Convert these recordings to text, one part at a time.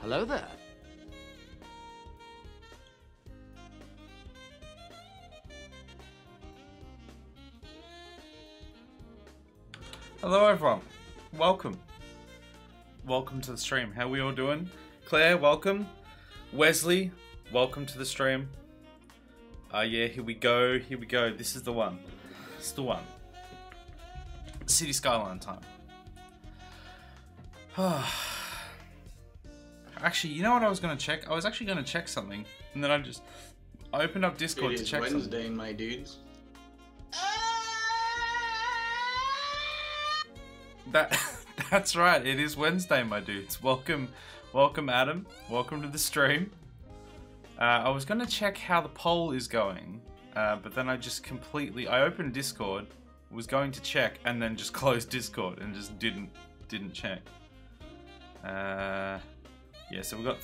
Hello there. Hello everyone, welcome. Welcome to the stream. How we all doing? Claire, welcome. Wesley, welcome to the stream. Yeah, here we go, This is the one. It's the one. City Skyline time. Actually, you know what I was gonna check? I was actually gonna check something, and then I opened up Discord to check something. It is Wednesday, my dudes. That's right, it is Wednesday, my dudes. Welcome Adam. Welcome to the stream. I was gonna check how the poll is going, but then I just I opened Discord, was going to check, and then just closed Discord and just didn't check. Yeah, so we got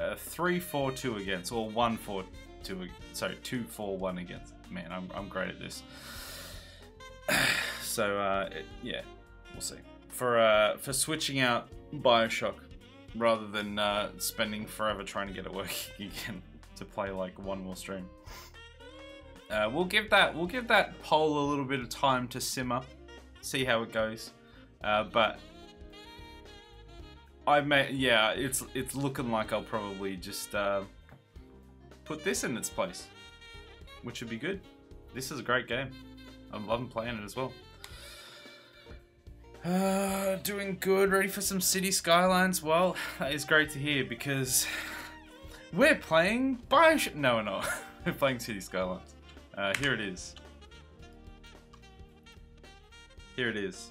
3-4-2 against, or 1-4-2. Sorry, 2-4-1 against. Man, I'm great at this. So yeah, we'll see. For switching out BioShock rather than spending forever trying to get it working again to play like one more stream. We'll give that poll a little bit of time to simmer, see how it goes. But yeah, it's looking like I'll probably just put this in its place, which would be good. This is a great game. I'm loving playing it as well. Doing good, ready for some City Skylines. Well, that is great to hear because we're playing BioShock. No, we're not. We're playing City Skylines. Here it is. Here it is.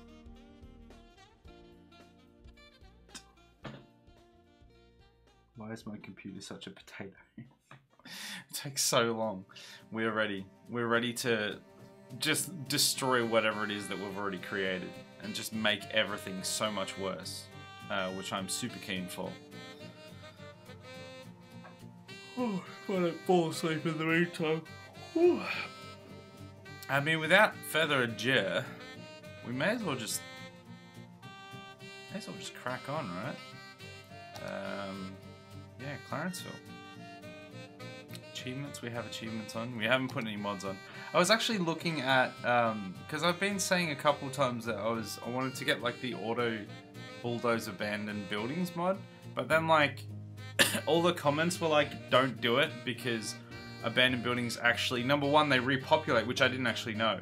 Why is my computer such a potato? It takes so long. We're ready. We're ready to just destroy whatever it is that we've already created and just make everything so much worse, which I'm super keen for. Oh, I don't fall asleep in the meantime. Whew. I mean, without further ado, we may as well just crack on, right? Yeah, Clarenceville. Achievements, we have achievements on. We haven't put any mods on. I was actually looking at, because I've been saying a couple times that I wanted to get like the auto bulldoze abandoned buildings mod, but then like all the comments were like, don't do it because abandoned buildings actually, number one, they repopulate, which I didn't actually know,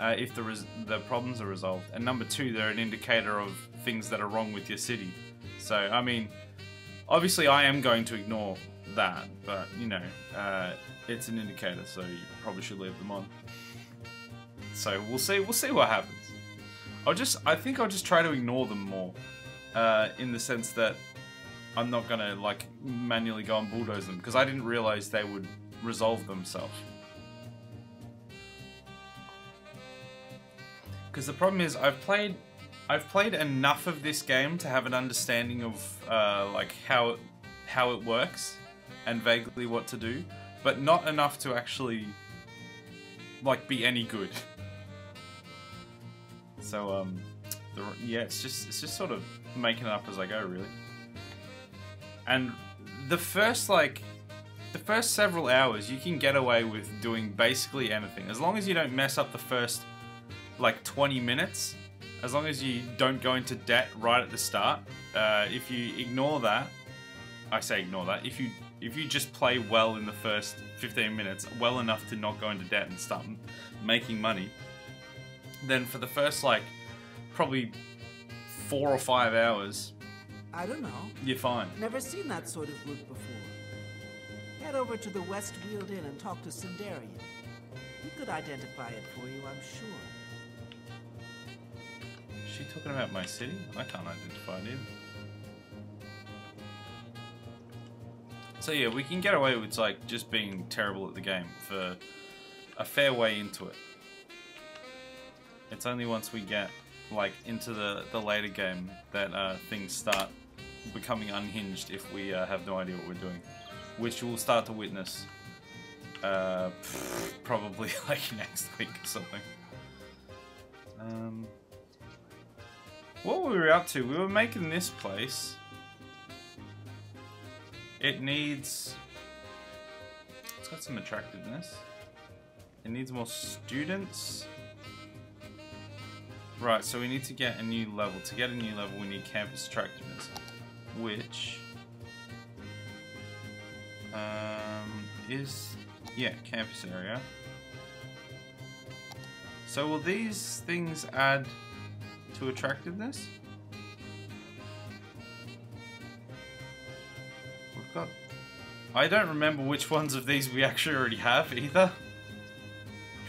if the problems are resolved, and number two, they're an indicator of things that are wrong with your city. So, I mean, obviously I am going to ignore that, but you know, it's an indicator, so you probably should leave them on. So we'll see what happens. I think I'll just try to ignore them more, in the sense that I'm not gonna like manually go and bulldoze them because I didn't realize they would resolve themselves. Because the problem is I've played enough of this game to have an understanding of like how it works and vaguely what to do, but not enough to actually like be any good. So yeah, it's just sort of making it up as I go, really. And the first several hours you can get away with doing basically anything as long as you don't mess up the first like 20 minutes. As long as you don't go into debt right at the start. If you ignore that, I say ignore that. If you just play well in the first 15 minutes, well enough to not go into debt and start making money, then for the first like probably 4 or 5 hours, I don't know. you're fine. Never seen that sort of route before. Head over to the West Wheeled Inn and talk to Sundarian. He could identify it for you, I'm sure. Is she talking about my city? I can't identify it either. So yeah, we can get away with like just being terrible at the game for a fair way into it. It's only once we get like into the later game that things start becoming unhinged if we have no idea what we're doing, which we'll start to witness probably like next week or something. What were we up to? We were making this place. It needs... It's got some attractiveness. It needs more students. Right, so we need to get a new level. To get a new level, we need campus attractiveness, which is, yeah, campus area. So will these things add to attractiveness? We've got... I don't remember which ones of these we actually already have either.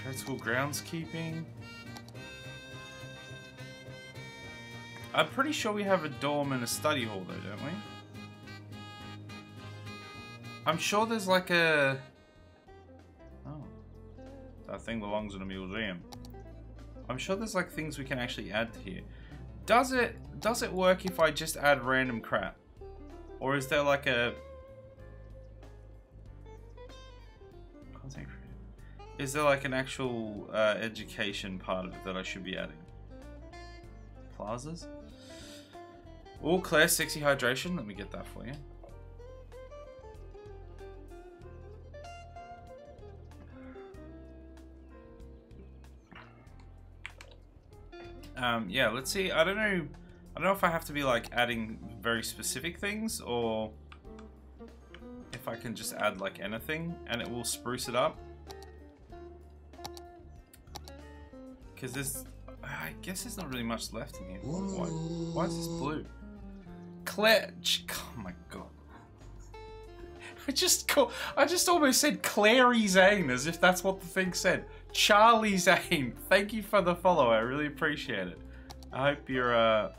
Trade school groundskeeping. I'm pretty sure we have a dorm and a study hall though, don't we? I'm sure there's like a... Oh. That thing belongs in a museum. I'm sure there's like things we can actually add to here. Does it work if I just add random crap? Or is there like a... Content creator. Is there like an actual education part of it that I should be adding? Plazas? Oh, Claire, sexy hydration. Let me get that for you. Yeah, let's see. I don't know if I have to be like adding very specific things or if I can just add like anything and it will spruce it up. Because there's, I guess there's not really much left in here. Why is this blue? Claire, oh my god. I just almost said Clary Zane as if that's what the thing said. Charlie Zane, thank you for the follow. I really appreciate it. I hope you're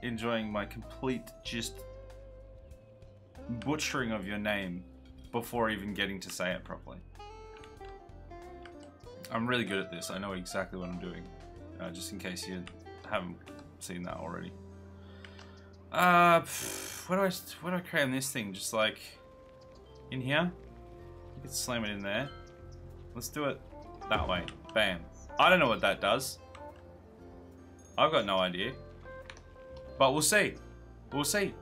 enjoying my complete just butchering of your name before even getting to say it properly. I'm really good at this. I know exactly what I'm doing. Just in case you haven't seen that already. Where do I create on this thing? Just like in here? You can slam it in there. Let's do it that way. Bam. I don't know what that does. I've got no idea. But we'll see. We'll see.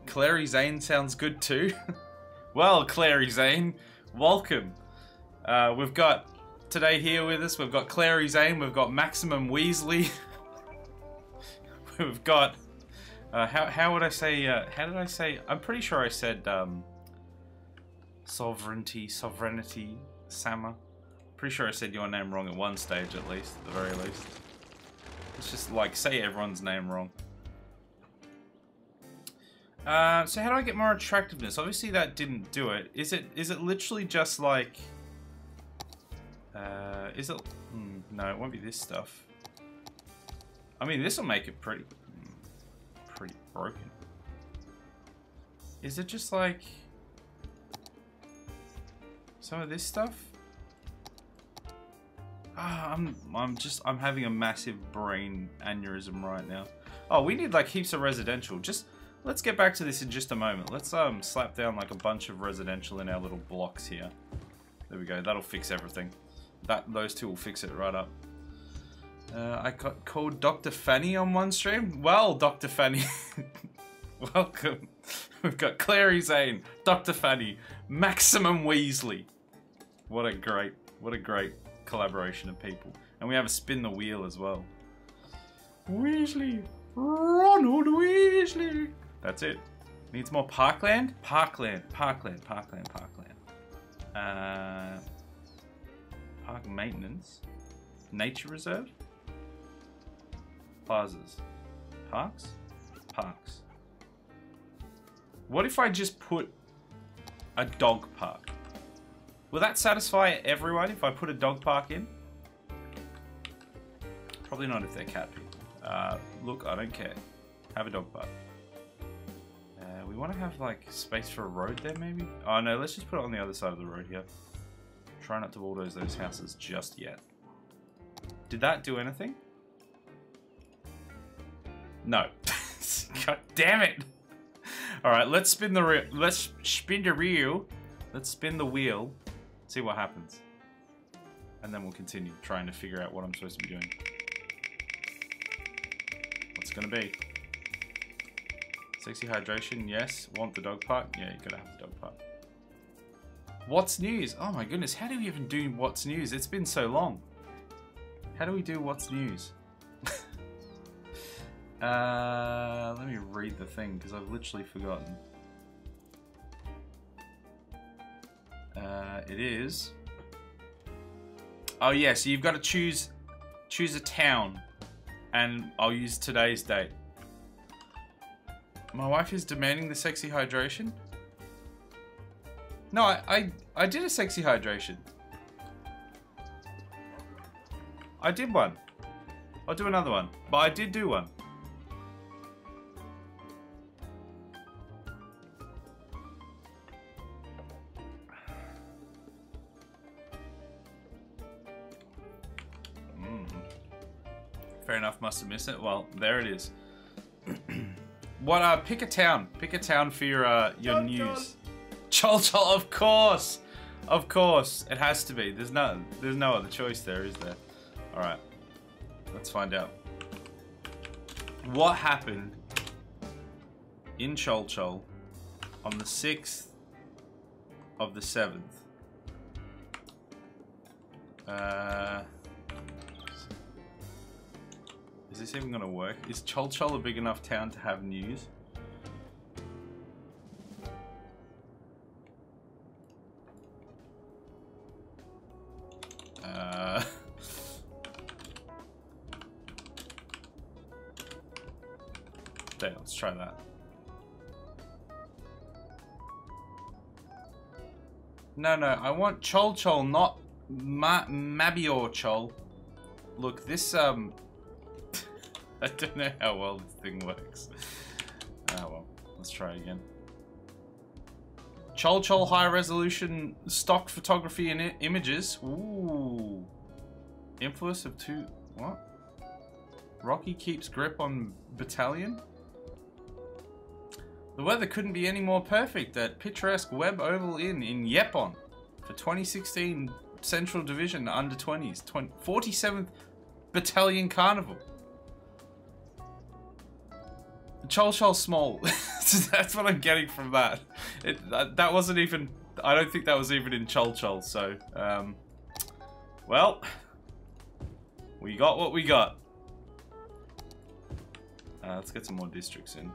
Clary Zane sounds good too. Well, Clary Zane, welcome. We've got today here with us, we've got Clary Zane, we've got Maximum Weasley. We've got... how would I say... how did I say... I'm pretty sure I said... Sovereignty, Sama. Pretty sure I said your name wrong at one stage at least, at the very least. Let's just like say everyone's name wrong. So how do I get more attractiveness? Obviously that didn't do it. Is it literally just like is it no, it won't be this stuff. I mean this will make it pretty broken. Is it just like some of this stuff? I'm having a massive brain aneurysm right now. Oh, we need like heaps of residential. Just let's get back to this in just a moment. Let's slap down like a bunch of residential in our little blocks here. There we go. That'll fix everything. Those two will fix it right up. I got called Dr. Fanny on one stream. Well, Dr. Fanny, welcome. We've got Clary Zane, Dr. Fanny, Maximum Weasley. What a great collaboration of people. And we have a spin the wheel as well. Weasley, Ronald Weasley. That's it. Needs more parkland. Park maintenance. Nature reserve. Plazas. Parks. What if I just put a dog park? Will that satisfy everyone if I put a dog park in? Probably not if they're cat people. Look, I don't care. Have a dog park. We want to have like space for a road there maybe? Oh no, let's just put it on the other side of the road here. Try not to bulldoze those houses just yet. Did that do anything? No. God damn it! Alright, let's spin the wheel. Let's spin the wheel. See what happens. And then we'll continue trying to figure out what I'm supposed to be doing. What's it gonna be? Sexy hydration, yes. Want the dog park? Yeah, you gotta have the dog park. What's news? Oh my goodness, how do we even do what's news? It's been so long. How do we do what's news? Let me read the thing because I've literally forgotten. It is. Oh yeah, so you've got to choose a town, and I'll use today's date. My wife is demanding the sexy hydration. No, I did a sexy hydration. I did one. I'll do another one, but I did do one. Fair enough, must have missed it. Well, there it is. What? Pick a town. Pick a town for your news. Chol, of course, of course, it has to be. There's no other choice there, is there? All right, let's find out. What happened in Chol on the 6th of the 7th? Is this even gonna work? Is Chol a big enough town to have news? There, let's try that. No, I want Chol, not Mabior Chol. Look, this I don't know how well this thing works. Oh well, let's try again. Chol high resolution stock photography and images. Ooh. Influence of what? Rocky keeps grip on battalion. The weather couldn't be any more perfect at picturesque Webb Oval Inn in Yepon for 2016 Central Division Under 20s 47th Battalion Carnival. Chol small. That's what I'm getting from that. That wasn't even. I don't think that was even in Chol. So, well, we got what we got. Let's get some more districts in.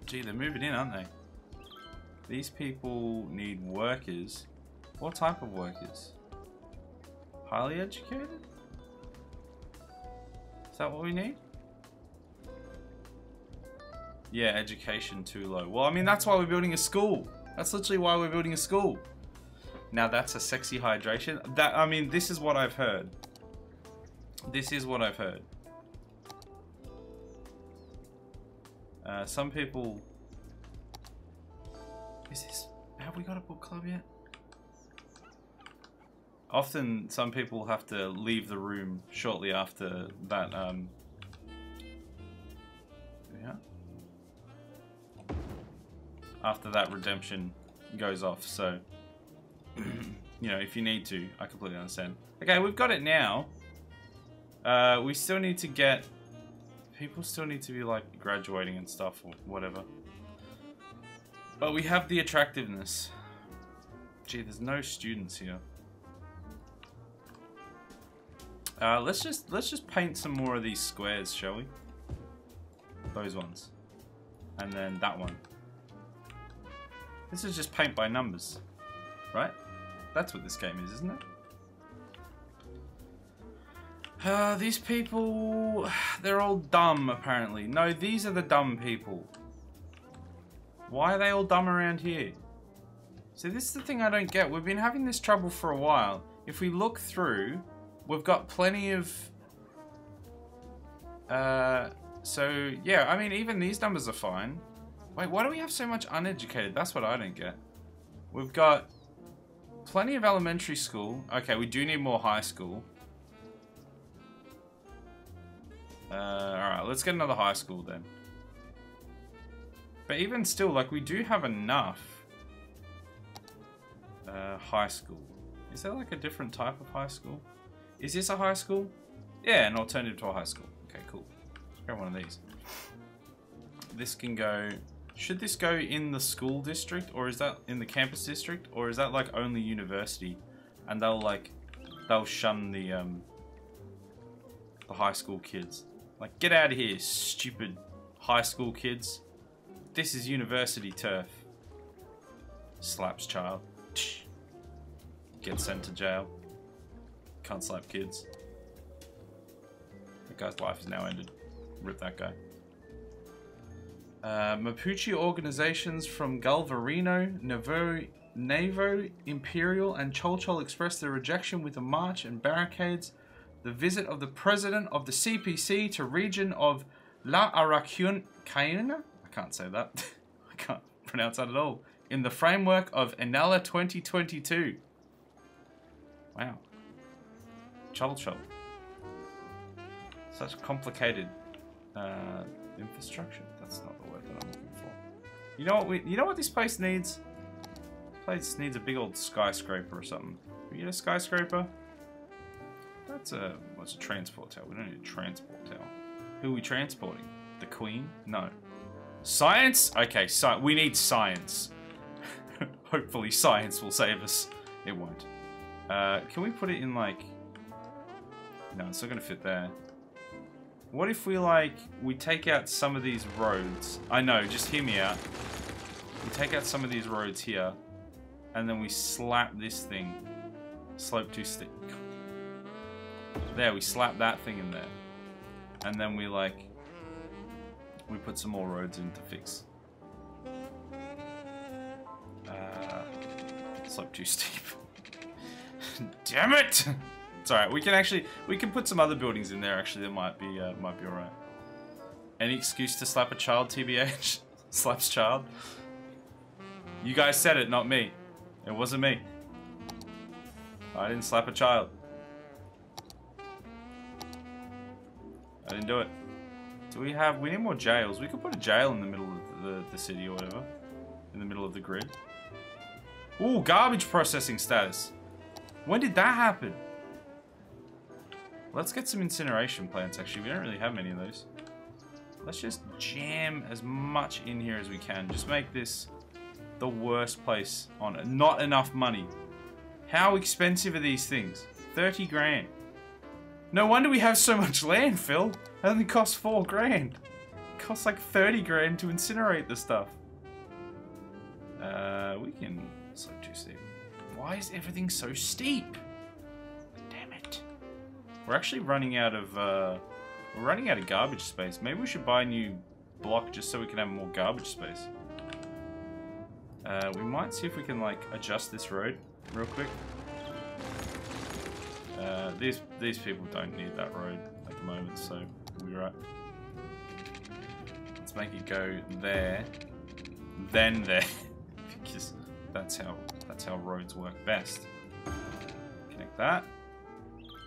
Gee, they're moving in, aren't they? These people need workers. What type of workers? Highly educated? Is that what we need? Yeah, education too low. Well, I mean, that's why we're building a school. That's literally why we're building a school. Now, that's a sexy hydration. I mean, this is what I've heard. This is what I've heard. Some people... Have we got a book club yet? Often, some people have to leave the room shortly after that, yeah. After that redemption goes off, so... you know, if you need to, I completely understand. Okay, we've got it now. We still need to get... People still need to be, like, graduating and stuff, or whatever. But we have the attractiveness. Gee, there's no students here. Let's just paint some more of these squares, shall we? Those ones. And then that one. This is just paint by numbers. Right? That's what this game is, isn't it? These people... They're all dumb, apparently. No, these are the dumb people. Why are they all dumb around here? So this is the thing I don't get. We've been having this trouble for a while. If we look through, we've got plenty of... So, yeah, I mean, even these numbers are fine. Wait, why do we have so much uneducated? That's what I don't get. We've got plenty of elementary school. Okay, we do need more high school. Alright, let's get another high school then. But even still, like, we do have enough high school. Is there like a different type of high school? Is this a high school? Yeah, an alternative to a high school. Okay, cool. Grab one of these. this can go... Should this go in the school district, or is that in the campus district, or is that like only university, and they'll shun the high school kids? Like, get out of here, stupid high school kids. This is university turf. Slaps child. Gets sent to jail. Can't slap kids. That guy's life is now ended. Rip that guy. Mapuche organizations from Galvarino, Navo, Imperial, and Cholchol expressed their rejection with a march and barricades. The visit of the president of the CPC to region of La Aracuena, I can't say that. I can't pronounce that at all. In the framework of Enala 2022. Wow. Cholchol. Such complicated infrastructure. That's not the word that I'm looking for. You know what this place needs? This place needs a big old skyscraper or something. Can we get a skyscraper? That's what's a transport tower? We don't need a transport tower. Who are we transporting? The Queen? No. Science? Okay, we need science. Hopefully science will save us. It won't. Can we put it in like... No, it's not going to fit there. What if we take out some of these roads? I know, just hear me out. We take out some of these roads here, and then we slap this thing. Slope too steep. There, we slap that thing in there. And then we put some more roads in to fix. Slope too steep. Damn it! It's alright, we can put some other buildings in there actually that might be alright. Any excuse to slap a child, TBH? Slaps child? You guys said it, not me. It wasn't me. I didn't slap a child. I didn't do it. Do we need more jails? We could put a jail in the middle of the city or whatever. In the middle of the grid. Ooh, garbage processing status. When did that happen? Let's get some incineration plants, actually. We don't really have many of those. Let's just jam as much in here as we can. Just make this the worst place on it. Not enough money. How expensive are these things? 30 grand. No wonder we have so much land, Phil. It only costs 4 grand. It costs like 30 grand to incinerate the stuff. We can... So too steep. Why is everything so steep? Damn it. We're actually running out of garbage space. Maybe we should buy a new block just so we can have more garbage space. We might see if we can like adjust this road real quick. These people don't need that road at the moment, so we'll be right. Let's make it go there, then there, because that's how roads work best. Connect that,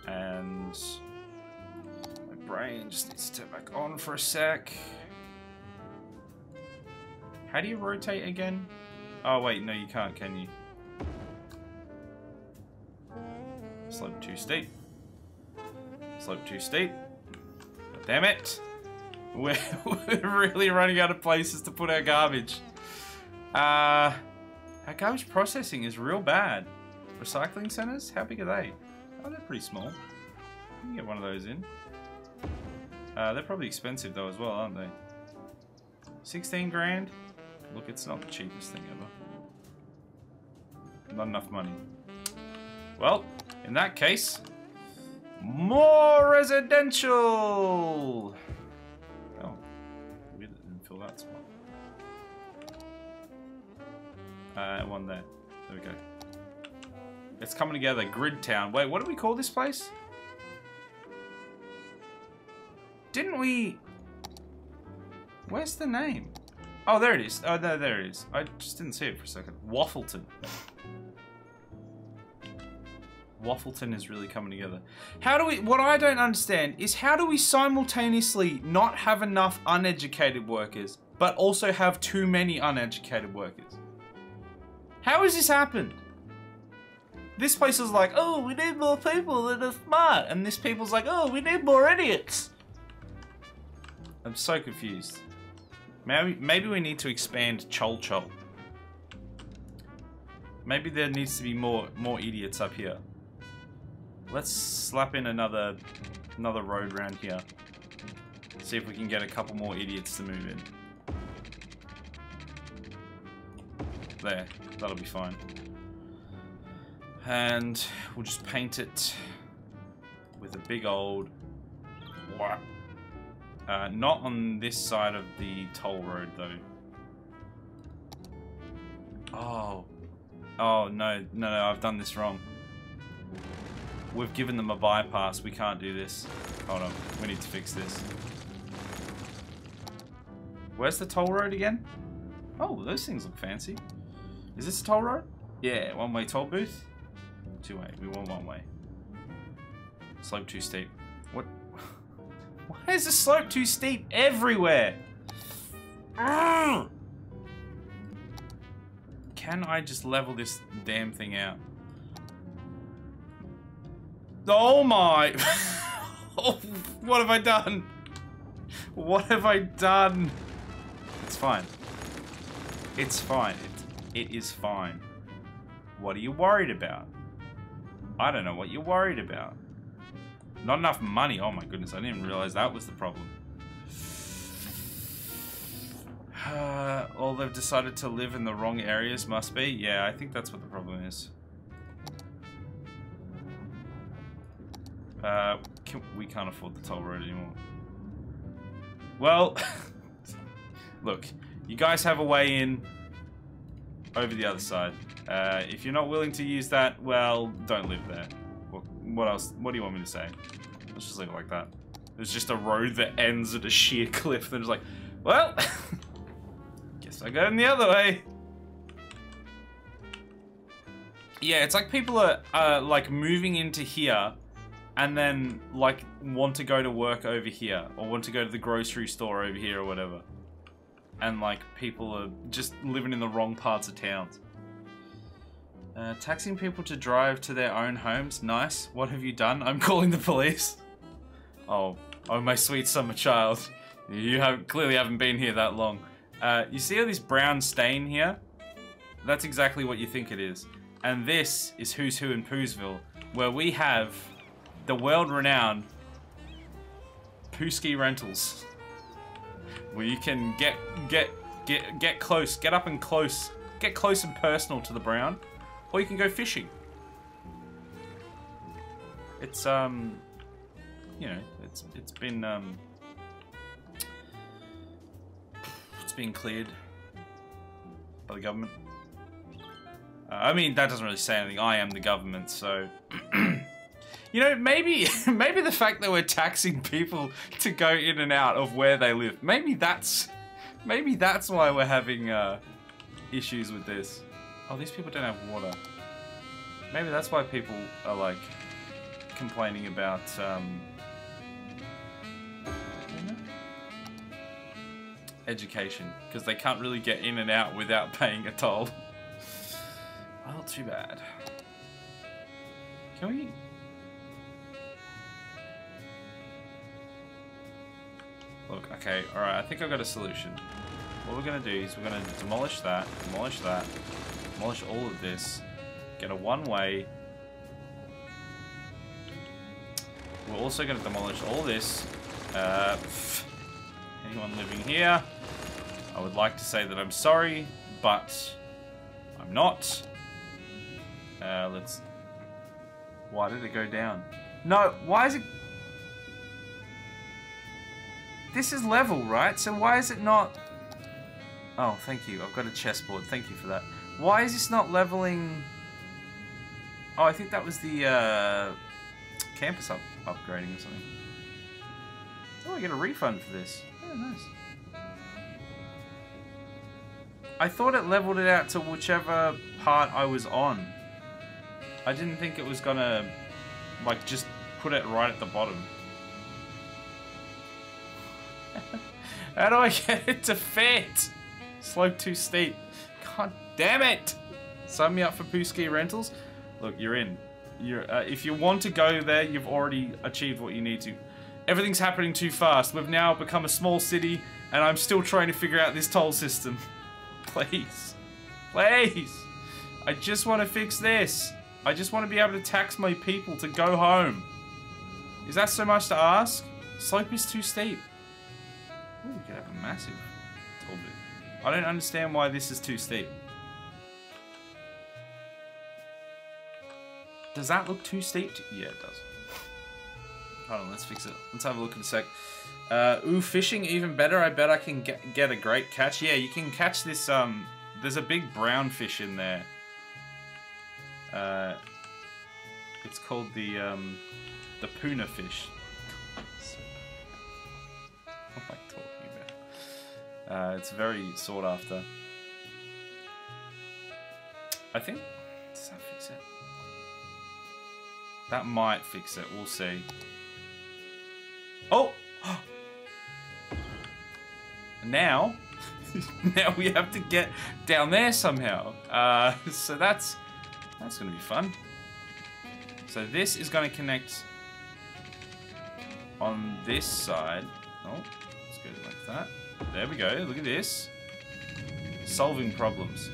and my brain just needs to turn back on for a sec. How do you rotate again? Oh wait, no you can't, can you? Slope too steep. Slope too steep. Damn it! We're really running out of places to put our garbage. Our garbage processing is real bad. Recycling centers? How big are they? Oh, they're pretty small. You can get one of those in. They're probably expensive though as well, aren't they? 16 grand? Look, it's not the cheapest thing ever. Not enough money. Well, in that case, more residential! Oh, we didn't fill that spot. One there. There we go. It's coming together. Grid Town. Wait, what do we call this place? Didn't we... Where's the name? Oh, there it is. Oh, no, there it is. I just didn't see it for a second. Waffleton. Waffleton is really coming together. How do we... What I don't understand is how do we simultaneously not have enough uneducated workers, but also have too many uneducated workers? How has this happened? This place is like, oh, we need more people that are smart. And this people's like, oh, we need more idiots. I'm so confused. Maybe we need to expand Chol Chol. Maybe there needs to be more idiots up here. Let's slap in another road around here. See if we can get a couple more idiots to move in. There, that'll be fine. And we'll just paint it with a big old... not on this side of the toll road, though. Oh, no, I've done this wrong. We've given them a bypass. We can't do this. Hold on, we need to fix this. Where's the toll road again? Oh, those things look fancy. Is this a toll road? Yeah, one-way toll booth. Two-way. We want one-way. Slope too steep. What? Why is the slope too steep everywhere? Can I just level this damn thing out? Oh my! Oh, what have I done? What have I done? It's fine. It's fine. It is fine. What are you worried about? I don't know what you're worried about. Not enough money. Oh my goodness, I didn't even realize that was the problem. All they've decided to live in the wrong areas must be. Yeah, I think that's what the problem is. We can't afford the toll road anymore. Well, look, you guys have a way in over the other side. If you're not willing to use that, well, don't live there. What else? What do you want me to say? Let's just leave it like that. There's just a road that ends at a sheer cliff. They're just like, well, guess I go in the other way. Yeah, it's like people are like moving into here and then like want to go to work over here or want to go to the grocery store over here or whatever. And like people are just living in the wrong parts of towns. Taxing people to drive to their own homes. Nice. What have you done? I'm calling the police. Oh, my sweet summer child. You clearly haven't been here that long. You see all this brown stain here? That's exactly what you think it is. And this is Who's Who in Poosville, where we have the world-renowned Pooski Rentals, where you can get close, get up and close, get close and personal to the brown, or you can go fishing. It's you know, it's been cleared by the government. I mean, that doesn't really say anything. I am the government, so you know, maybe the fact that we're taxing people to go in and out of where they live, maybe that's why we're having issues with this. Oh, these people don't have water. Maybe that's why people are like complaining about education, because they can't really get in and out without paying a toll. Well, too bad. Can we? Look, okay, alright, I think I've got a solution. What we're going to do is we're going to demolish that, demolish all of this, get a one-way. We're also going to demolish all this. Anyone living here, I would like to say that I'm sorry, but I'm not. Why did it go down? No, why is it... This is level, right? So why is it not... Oh, thank you. I've got a chessboard. Thank you for that. Why is this not leveling... Oh, I think that was the campus upgrading or something. Oh, I get a refund for this. Oh, nice. I thought it leveled it out to whichever part I was on. I didn't think it was gonna, like, just put it right at the bottom. How do I get it to fit? Slope too steep. God damn it! Sign me up for Pooski Rentals. Look, you're in. If you want to go there, you've already achieved what you need to. Everything's happening too fast. We've now become a small city And I'm still trying to figure out this toll system. Please. Please. I just want to fix this. I just want to be able to tax my people to go home. Is that so much to ask? Slope is too steep. Ooh, we could have a massive toll bit. I don't understand why this is too steep. Does that look too steep? Yeah, it does. Hold on, let's fix it. Let's have a look in a sec. Ooh, fishing even better. I bet I can get a great catch. Yeah, you can catch this. There's a big brown fish in there. It's called the puna fish. What am I talking about? It's very sought after. I think. Does that fix it? That might fix it. We'll see. Oh! Now we have to get down there somehow. So that's going to be fun. So this is going to connect on this side. Oh, let's go like that. There we go. Look at this. Solving problems.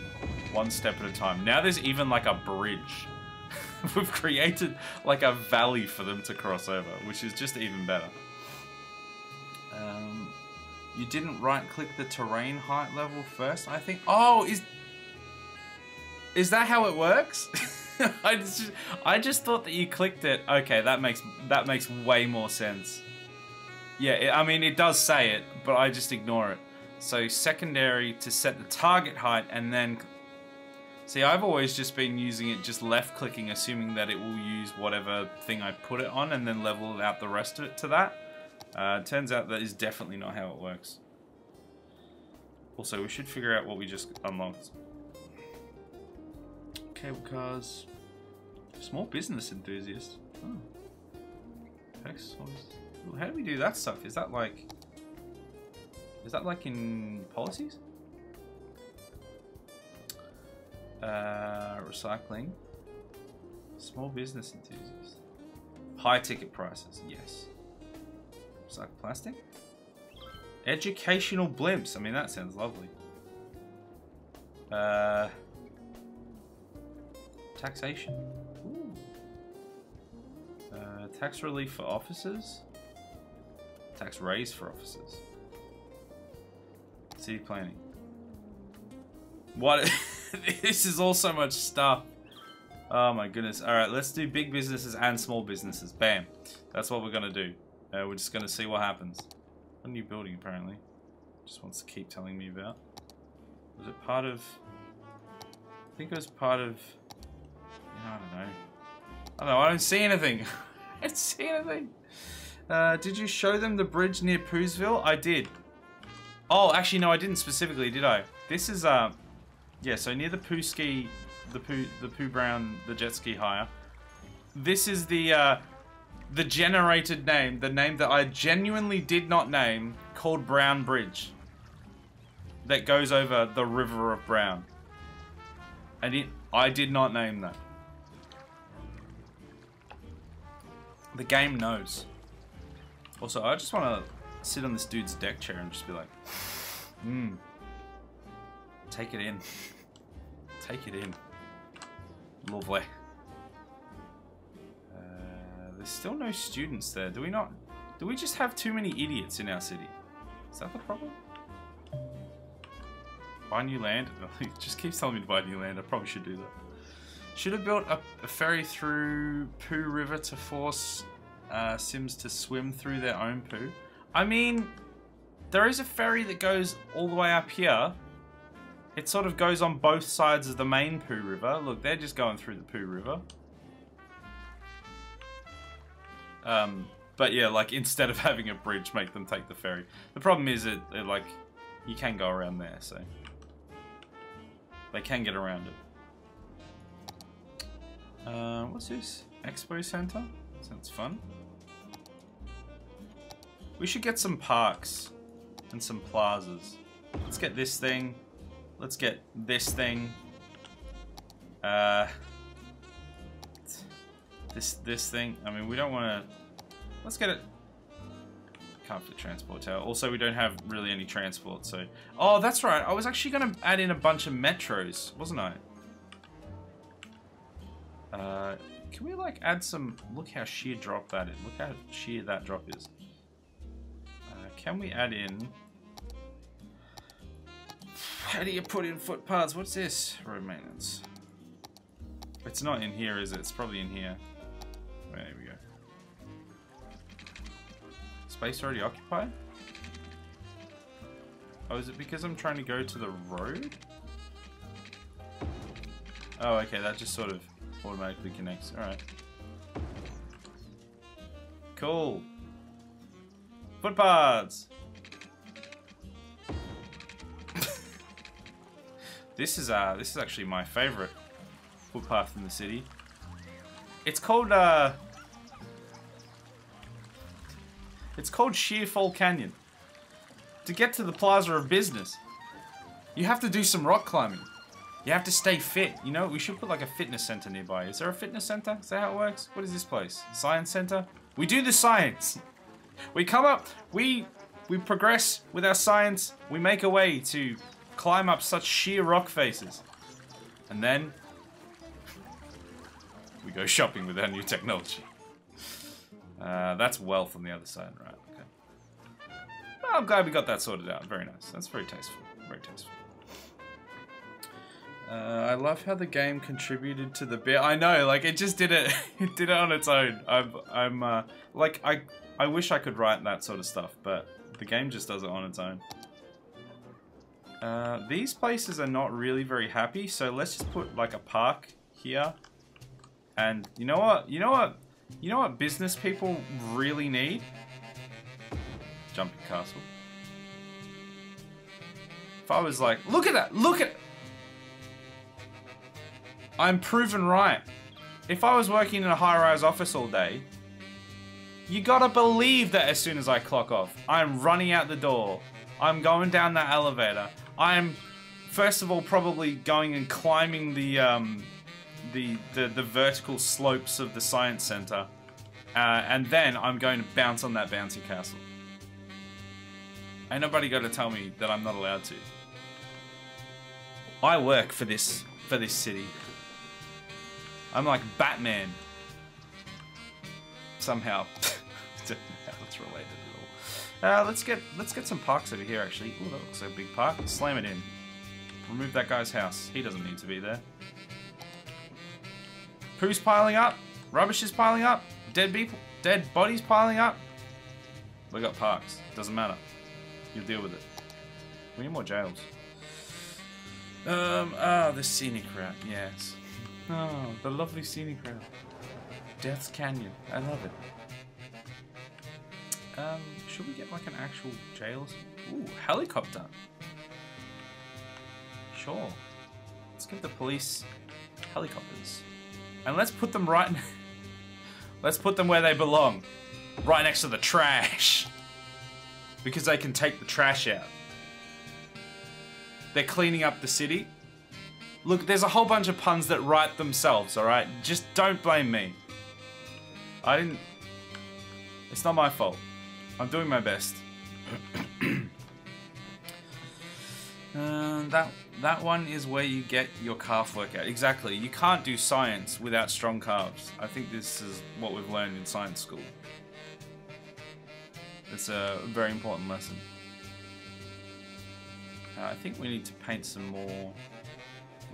One step at a time. Now there's even like a bridge. We've created like a valley for them to cross over, which is just even better. You didn't right-click the terrain height level first, I think. Oh, is that how it works? I just thought that you clicked it. Okay, that makes way more sense. Yeah, I mean it does say it, but I just ignore it. So secondary to set the target height, and then see, I've always just been using it just left-clicking, assuming that it will use whatever thing I put it on, and then level out the rest of it to that. Turns out that is definitely not how it works. Also, we should figure out what we just unlocked. Cable cars. Small business enthusiast. Oh. How do we do that stuff? Is that like in policies? Recycling. Small business enthusiast. High ticket prices, yes. Recycle plastic. Educational blimps. I mean, that sounds lovely. Taxation. Ooh. Tax relief for officers. Tax raise for officers. City planning. What? This is all so much stuff. Oh my goodness. Alright, let's do big businesses and small businesses. Bam. That's what we're going to do. We're just going to see what happens. A new building, apparently. Just wants to keep telling me about. Was it part of... I think it was part of... I don't know. I don't know. I don't see anything. I don't see anything. Did you show them the bridge near Poosville? I did. Oh, actually, no, I didn't specifically, did I? This is, yeah, so near the Poo Ski, the Poo Brown, the jet ski hire. This is the generated name, the name that I genuinely did not name, called Brown Bridge. That goes over the River of Brown. And I did not name that. The game knows. Also, I just want to sit on this dude's deck chair and just be like, take it in. Take it in. Lovely. There's still no students there. Do we just have too many idiots in our city? Is that the problem? Buy new land? It just keeps telling me to buy new land. I probably should do that. Should have built a ferry through Pooh River to force Sims to swim through their own poo. I mean, there is a ferry that goes all the way up here. It sort of goes on both sides of the main Pooh River. Look, they're just going through the Pooh River. But yeah, like, instead of having a bridge, make them take the ferry. The problem is that, like, you can go around there, so... They can get around it. What's this? Expo Center? Sounds fun. We should get some parks and some plazas. Let's get this thing. Let's get this thing. This thing. I mean, we don't want to... Let's get it can't fit transport tower. Also, we don't have really any transport, so... Oh, that's right. I was actually going to add in a bunch of metros, wasn't I? Can we, like, add some... Look how sheer drop that is. Look how sheer that drop is. Can we add in... How do you put in footpaths? What's this? Road maintenance. It's not in here, is it? It's probably in here. There we go. Space already occupied? Oh, is it because I'm trying to go to the road? Oh, okay, that just sort of automatically connects. Alright. Cool. Footpaths! This is actually my favorite footpath in the city. It's called Sheerfall Canyon. To get to the Plaza of Business, you have to do some rock climbing. You have to stay fit. You know, we should put like a fitness center nearby. Is there a fitness center? Is that how it works? What is this place? Science center? We do the science. We come up, we progress with our science. We make a way to climb up such sheer rock faces. And then we go shopping with our new technology. That's wealth on the other side, right? Okay. Well, I'm glad we got that sorted out. Very nice. That's very tasteful. Very tasteful. I love how the game contributed to the bit. I know, like it just did it. It did it on its own. Like I wish I could write that sort of stuff, but the game just does it on its own. These places are not really very happy, so let's just put like a park here. And you know what? You know what business people really need? Jumping castle. If I was like, look at that, look at it. I'm proven right. If I was working in a high-rise office all day, you gotta believe that as soon as I clock off, I'm running out the door. I'm going down that elevator. I'm, first of all, probably going and climbing the vertical slopes of the science center, and then I'm going to bounce on that bouncy castle. Ain't nobody got to tell me that I'm not allowed to. I work for this city. I'm like Batman. Somehow. Don't know how that's related at all. Let's get some parks over here actually. Ooh, that looks like a big park. Slam it in. Remove that guy's house. He doesn't need to be there. Poo's piling up. Rubbish is piling up. Dead bodies piling up. We got parks. Doesn't matter. You'll deal with it. We need more jails. The scenic route. Yes. Oh, the lovely scenic route. Death's Canyon. I love it. Should we get like an actual jail? Ooh, helicopter. Sure. Let's give the police helicopters. And let's put them right... let's put them where they belong. Right next to the trash. Because they can take the trash out. They're cleaning up the city. Look, there's a whole bunch of puns that write themselves, alright? Just don't blame me. I didn't... It's not my fault. I'm doing my best. That one is where you get your calf workout. Exactly. You can't do science without strong calves. I think this is what we've learned in science school. It's a very important lesson. I think we need to paint some more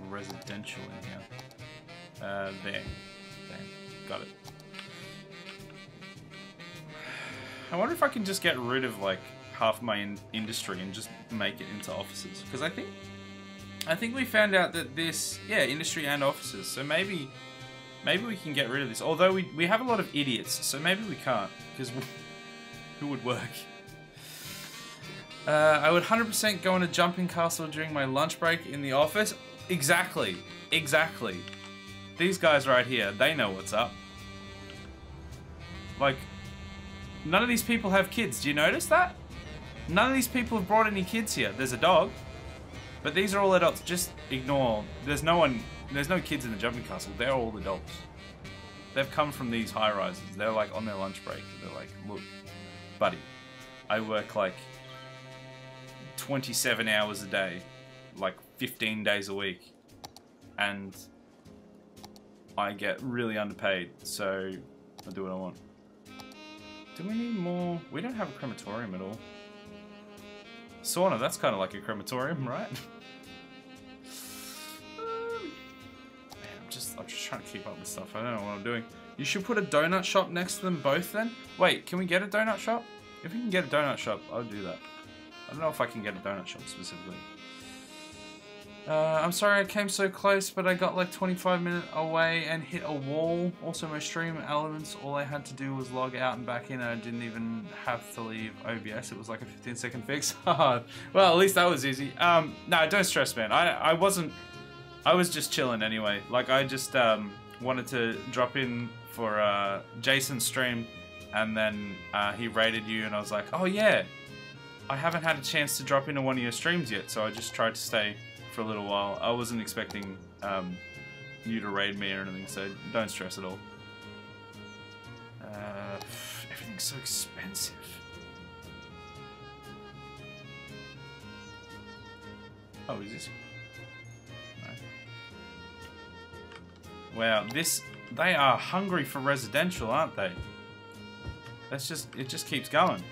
residential in here. There. Got it. I wonder if I can just get rid of like half my industry and just make it into offices. Because I think we found out that this, yeah, industry and offices. So maybe we can get rid of this. Although we have a lot of idiots, so maybe we can't. Because who would work? I would 100% go on a jumping castle during my lunch break in the office. Exactly. Exactly. These guys right here, they know what's up. Like, none of these people have kids. Do you notice that? None of these people have brought any kids here. There's a dog. But these are all adults. Just ignore. There's no kids in the jumping castle. They're all adults. They've come from these high rises. They're like on their lunch break. They're like, look, buddy, I work like 27 hours a day, like 15 days a week, and I get really underpaid, so I do what I want. Do we need more? We don't have a crematorium at all. Sauna, that's kind of like a crematorium, right? Man, I'm just trying to keep up with stuff. I don't know what I'm doing. You should put a donut shop next to them both then. Wait, can we get a donut shop? If we can get a donut shop, I'll do that. I don't know if I can get a donut shop specifically. I'm sorry I came so close, but I got like 25 minutes away and hit a wall. Also, my stream elements, all I had to do was log out and back in, and I didn't even have to leave OBS. It was like a 15-second fix. Well, at least that was easy. No, don't stress, man. I was just chilling anyway. Like, I just wanted to drop in for Jason's stream, and then he raided you, and I was like, oh yeah, I haven't had a chance to drop into one of your streams yet, so I just tried to stay for a little while. I wasn't expecting you to raid me or anything, so don't stress at all. Everything's so expensive. Oh, is this? No. Wow, they are hungry for residential, aren't they? It just keeps going.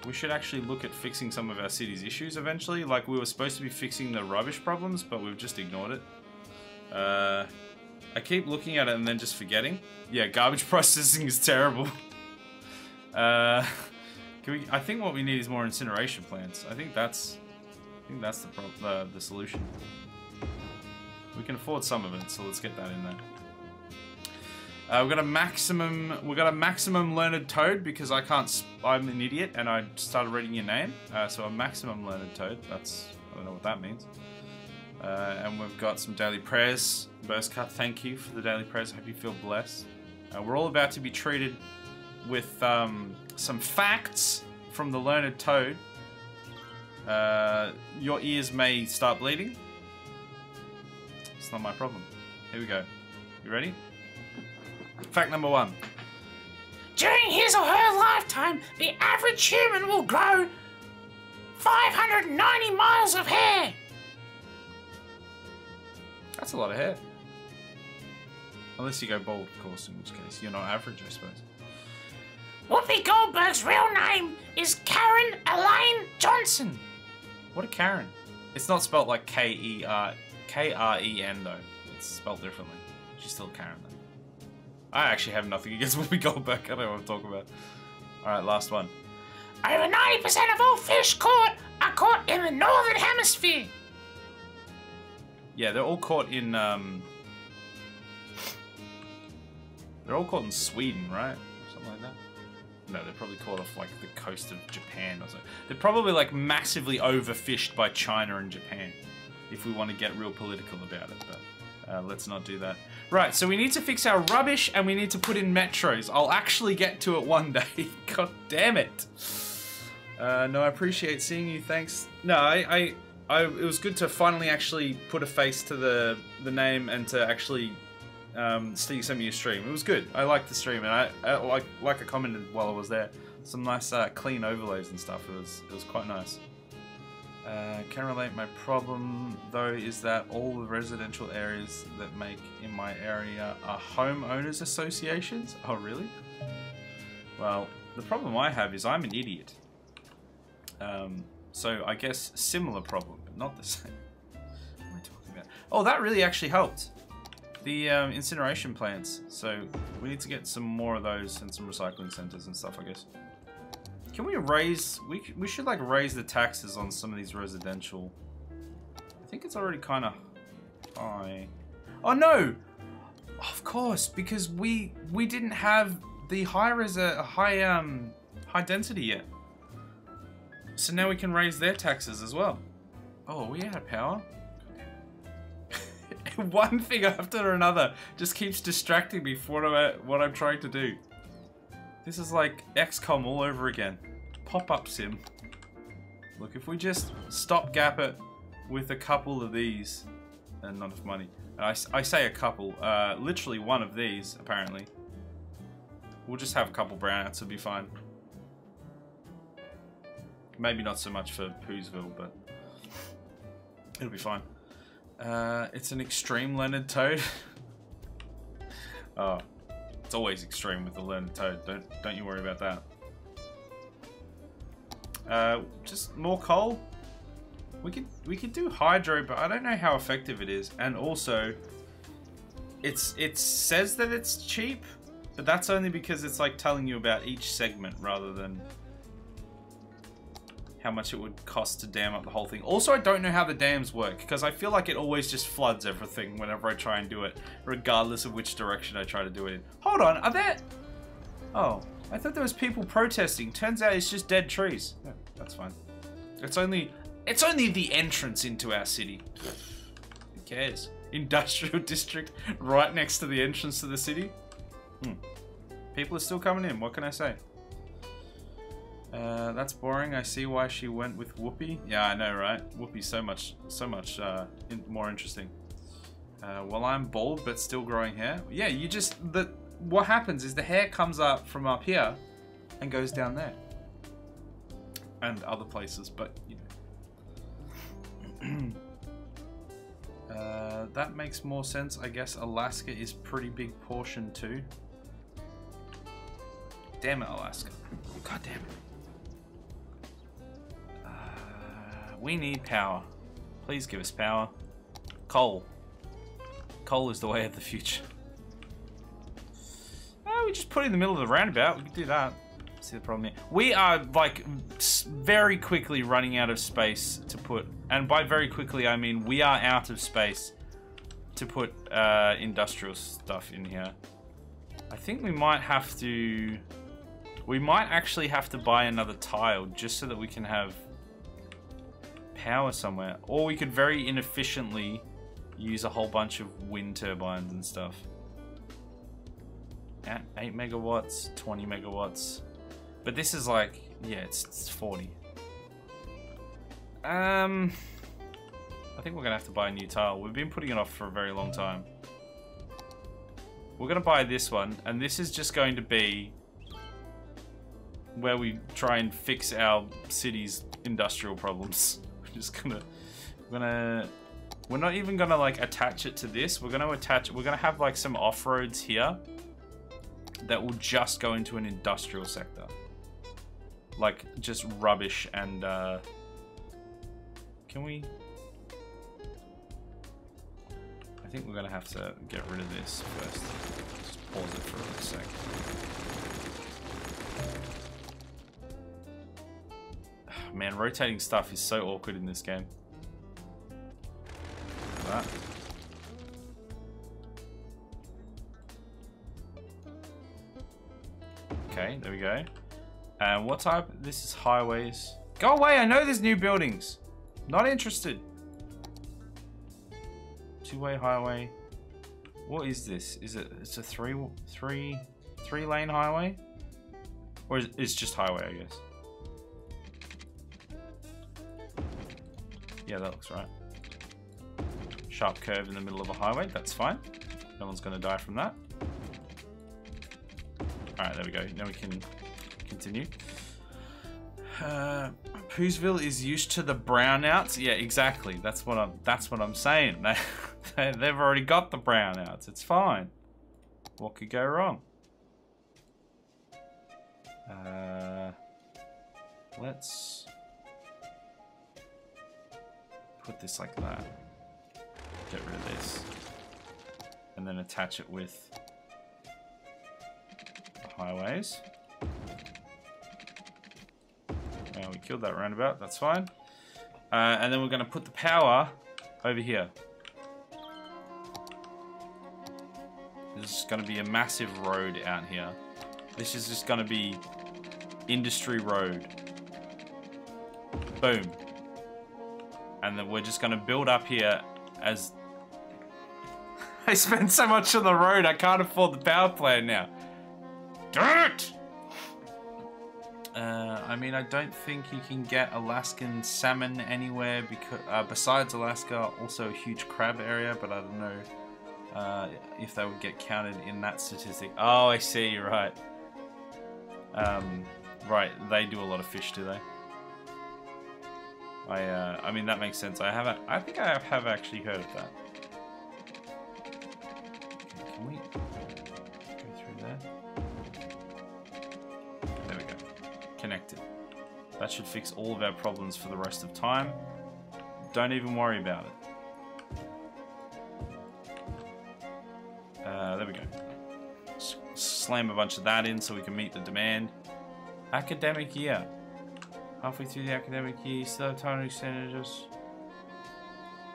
We should actually look at fixing some of our city's issues eventually. Like, we were supposed to be fixing the rubbish problems, but we've just ignored it. I keep looking at it and then just forgetting. Yeah, garbage processing is terrible. I think what we need is more incineration plants. I think that's the solution. We can afford some of it, so let's get that in there. We've got a maximum learned toad because I'm an idiot and I started reading your name. So a maximum learned toad. I don't know what that means. And we've got some daily prayers. Burstcut, thank you for the daily prayers. I hope you feel blessed. We're all about to be treated with some facts from the learned toad. Your ears may start bleeding. It's not my problem. Here we go. You ready? Fact number 1. During his or her lifetime, the average human will grow 590 miles of hair. That's a lot of hair. Unless you go bald, of course, in which case you're not average, I suppose. Whoopi Goldberg's real name is Karen Elaine Johnson. What a Karen. It's not spelled like K-R-E-N though. It's spelled differently. She's still Karen though. I actually have nothing against Whoopi Goldberg. I don't know what I'm talking about. Alright, last one. Over 90% of all fish caught are caught in the Northern Hemisphere. Yeah, they're all caught in, they're all caught in Sweden, right? Something like that. No, they're probably caught off, like, the coast of Japan or something. They're probably, like, massively overfished by China and Japan, if we want to get real political about it, but let's not do that. Right, so we need to fix our rubbish and we need to put in metros. I'll actually get to it one day. God damn it. No, I appreciate seeing you, thanks. No, it was good to finally actually put a face to the name and to actually see some of your stream. It was good. I liked the stream, and I like I commented while I was there. Some nice clean overlays and stuff. It was quite nice. Can relate. My problem though is that all the residential areas that make in my area are homeowners associations. Oh really? Well, the problem I have is I'm an idiot. So I guess similar problem, but not the same. What am I talking about? Oh, that really actually helped. The incineration plants. So we need to get some more of those and some recycling centers and stuff, I guess. Can we raise... We should, like, raise the taxes on some of these residential... I think it's already kind of high. Oh, no! Of course, because we didn't have the high density yet. So now we can raise their taxes as well. Oh, are we out of power? One thing after another just keeps distracting me from what I'm trying to do. This is like XCOM all over again. Pop-up sim. Look, if we just stopgap it with a couple of these, and not enough money. I say a couple, literally one of these, apparently. We'll just have a couple brownouts, it'll be fine. Maybe not so much for Poosville, but it'll be fine. It's an extreme Leonard Toad. Oh, it's always extreme with the Leonard Toad. Don't you worry about that. Just more coal. We could do hydro, but I don't know how effective it is. And also, it says that it's cheap, but that's only because it's like telling you about each segment rather than how much it would cost to dam up the whole thing. Also, I don't know how the dams work, because I feel like it always just floods everything whenever I try and do it, regardless of which direction I try to do it in. Hold on, are there... Oh, I thought there was people protesting. Turns out it's just dead trees. Yeah, that's fine. It's only the entrance into our city. Who cares? Industrial district right next to the entrance to the city. People are still coming in, what can I say? That's boring. I see why she went with Whoopi. Yeah, I know, right? Whoopi's so much more interesting. Well, I'm bald but still growing hair. Yeah, what happens is the hair comes up from up here and goes down there. And other places, but you know. That makes more sense. I guess Alaska is pretty big portion too. Damn it, Alaska. God damn it. We need power. Please give us power. Coal. Coal is the way of the future. Oh, we just put it in the middle of the roundabout. We can do that. See the problem here. We are like very quickly running out of space to put, and by very quickly I mean we are out of space to put industrial stuff in here. I think we might have to. We might actually have to buy another tile just so that we can have power somewhere. Or we could very inefficiently use a whole bunch of wind turbines and stuff. At 8 megawatts, 20 megawatts. But this is like, yeah, it's 40. I think we're gonna have to buy a new tile. We've been putting it off for a very long time. We're gonna buy this one, and this is just going to be where we try and fix our city's industrial problems. We're just we're not even gonna like attach it to this. We're gonna have like some off-roads here that will just go into an industrial sector. Like just rubbish and can we? I think we're gonna have to get rid of this first. Just pause it for a sec. Man, rotating stuff is so awkward in this game. That. Okay, there we go. What type? This is highways. Go away! I know there's new buildings. Not interested. Two-way highway. What is this? Is it? It's a three-lane highway, or is it's just highway? I guess. Yeah, that looks right. Sharp curve in the middle of a highway. That's fine. No one's going to die from that. Alright, there we go. Now we can continue. Poosville is used to the brownouts. Yeah, exactly. That's what I'm saying. They've already got the brownouts. It's fine. What could go wrong? Let's put this like that. Get rid of this. And then attach it with highways. We killed that roundabout, that's fine. And then we're going to put the power over here. This is going to be a massive road out here. This is just going to be industry road. Boom. And then we're just going to build up here as... I spent so much on the road, I can't afford the power plant now. Darn it! I mean, I don't think you can get Alaskan salmon anywhere because besides Alaska, also a huge crab area, but I don't know if they would get counted in that statistic. Oh, I see, right. Right, they do a lot of fish, do they? I mean, that makes sense. I think I have actually heard of that. Can we go through there? There we go. Connected. That should fix all of our problems for the rest of time. Don't even worry about it. There we go. Slam a bunch of that in so we can meet the demand. Academic year. Halfway through the academic year, still have time to extend it just...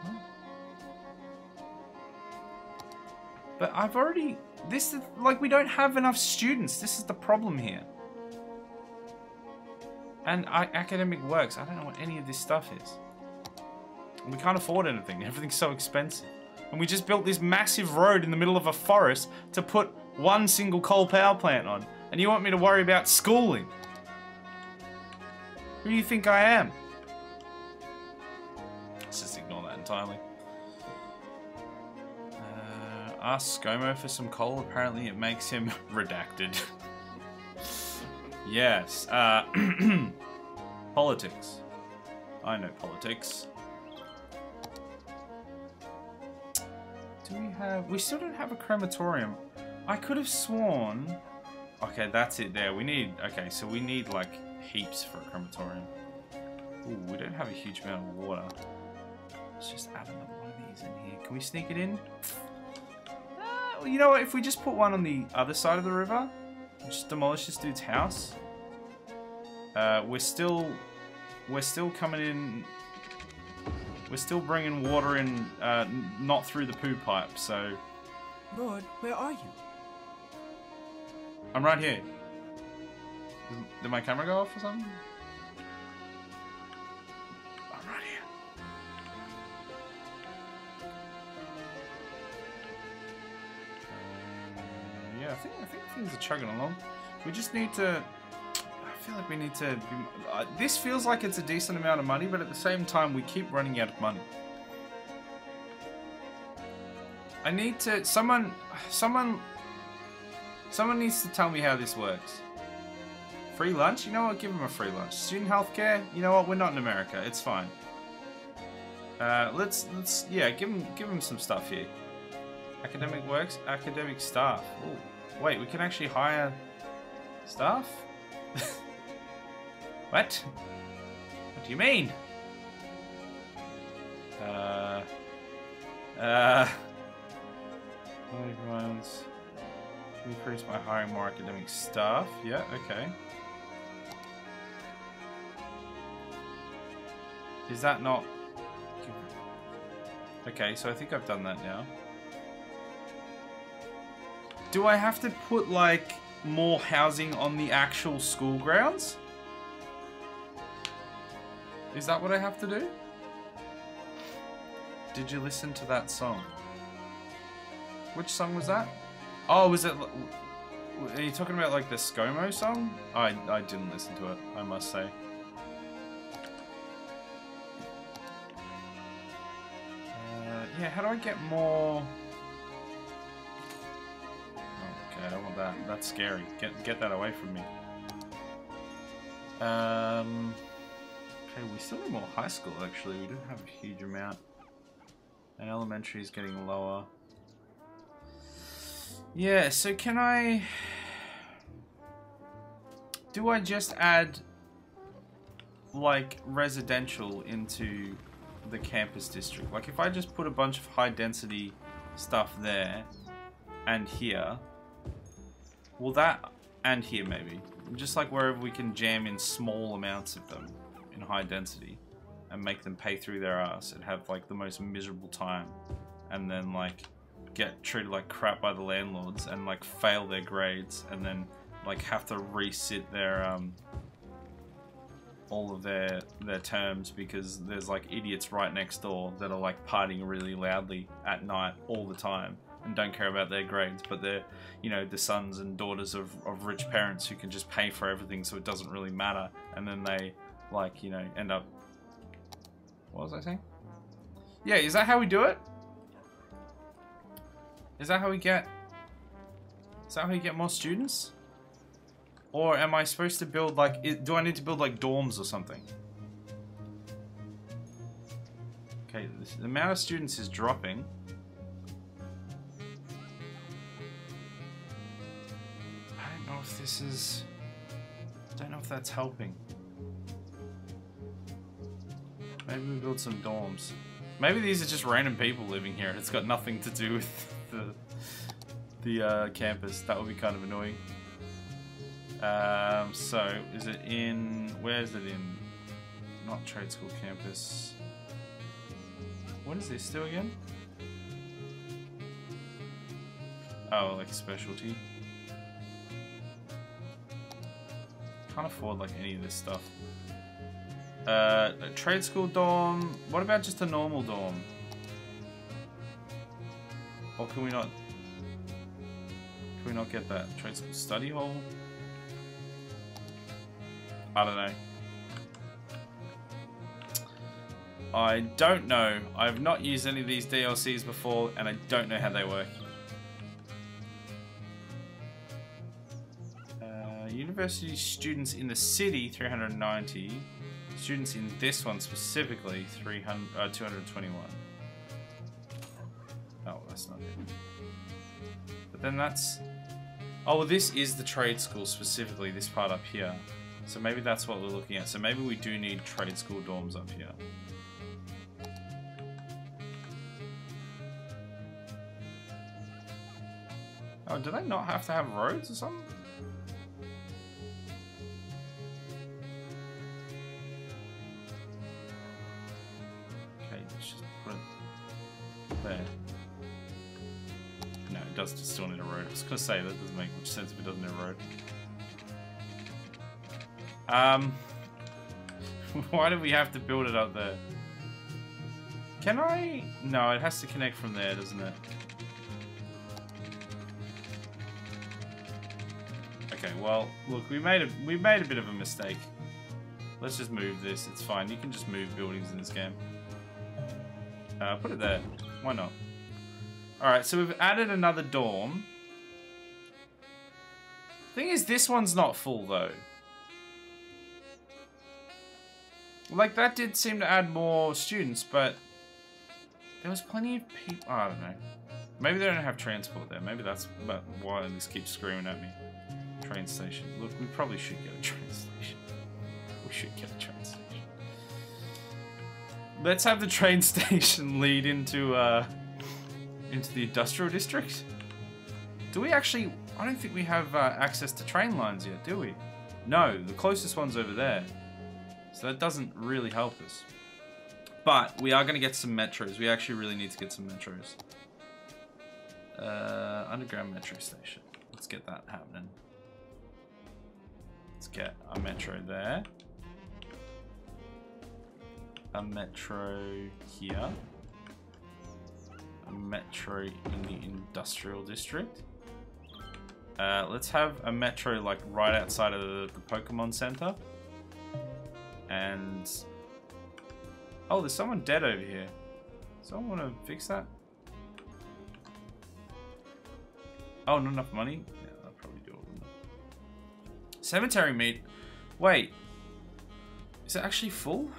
Huh? But I've already... This is... Like, we don't have enough students. This is the problem here. And academic works. I don't know what any of this stuff is. We can't afford anything. Everything's so expensive. And we just built this massive road in the middle of a forest to put one single coal power plant on. And you want me to worry about schooling? Who do you think I am? Let's just ignore that entirely. Ask ScoMo for some coal. Apparently it makes him redacted. Yes. Politics. I know politics. Do we have... We still don't have a crematorium. I could have sworn... Okay, that's it there. We need... Okay, so we need, like, heaps for a crematorium. Ooh, we don't have a huge amount of water. Let's just add another one of these in here. Can we sneak it in? Well, you know what? If we just put one on the other side of the river, just demolish this dude's house. We're still coming in. We're still bringing water in, not through the poo pipe. So, Lord, where are you? I'm right here. Did my camera go off or something? I'm right here. Yeah, I think things are chugging along. We just need to... I feel like we need to... this feels like it's a decent amount of money, but at the same time, we keep running out of money. I need to... Someone needs to tell me how this works. Free lunch? You know what? Give them a free lunch. Student healthcare? You know what? We're not in America. It's fine. Yeah, give them some stuff here. Academic works, academic staff. Ooh, wait, we can actually hire staff? What? What do you mean? Grounds. Increase by hiring more academic staff. Yeah, okay. Is that not... Okay, so I think I've done that now. Do I have to put, like, more housing on the actual school grounds? Is that what I have to do? Did you listen to that song? Which song was that? Oh, was it... Are you talking about, like, the ScoMo song? I didn't listen to it, I must say. Yeah, how do I get more... Okay, I don't want that. That's scary. Get that away from me. Okay, we still need more high school, actually. We don't have a huge amount. And elementary is getting lower. Yeah, so can I... Do I just add, like, residential into the campus district? Like, if I just put a bunch of high-density stuff there and here, will that... And here, maybe. Just, like, wherever we can jam in small amounts of them in high density and make them pay through their ass and have, like, the most miserable time. And then, like... get treated like crap by the landlords and like fail their grades and then like have to resit their all of their terms because there's like idiots right next door that are like partying really loudly at night all the time and don't care about their grades, but they're, you know, the sons and daughters of rich parents who can just pay for everything so it doesn't really matter, and then they like, you know, end up... What was I saying? Yeah, is that how we do it? Is that how we get... Is that how you get more students? Or am I supposed to build, like... Do I need to build, like, dorms or something? Okay, the amount of students is dropping. I don't know if this is... I don't know if that's helping. Maybe we build some dorms. Maybe these are just random people living here. It's got nothing to do with the campus. That would be kind of annoying. So, is it in... Where is it in? Not trade school campus. What is this do again? Oh, like specialty. Can't afford like any of this stuff. A trade school dorm. What about just a normal dorm? Or can we not? Can we not get that trade school study hall? I don't know. I don't know. I've not used any of these DLCs before, and I don't know how they work. University students in the city, 390. Students in this one specifically, 221. Oh, that's not it. But then that's... Oh, well, this is the trade school specifically, this part up here. So maybe that's what we're looking at. So maybe we do need trade school dorms up here. Oh, do they not have to have roads or something? Okay, let's just put it there. No, it does just still need a road. I was gonna say, that doesn't make much sense if it doesn't need a road. Why do we have to build it up there? Can I? No, it has to connect from there, doesn't it? Okay, well, look, we made a bit of a mistake. Let's just move this. It's fine. You can just move buildings in this game. Put it there. Why not? All right, so we've added another dorm. Thing is, this one's not full though. Like, that did seem to add more students, but there was plenty of people. Oh, I don't know. Maybe they don't have transport there. Maybe that's why this keeps screaming at me. Train station. Look, we probably should get a train station. We should get a train station. Let's have the train station lead into the industrial district. Do we actually? I don't think we have access to train lines yet, do we? No, the closest one's over there. So that doesn't really help us. But we are going to get some metros. We actually really need to get some metros. Underground metro station. Let's get that happening. Let's get a metro there. A metro here. A metro in the industrial district. Let's have a metro like right outside of the Pokemon Center. And oh, there's someone dead over here. Someone want to fix that? Oh, not enough money? Yeah, I'll probably do it. Cemetery meat. Wait. Is it actually full?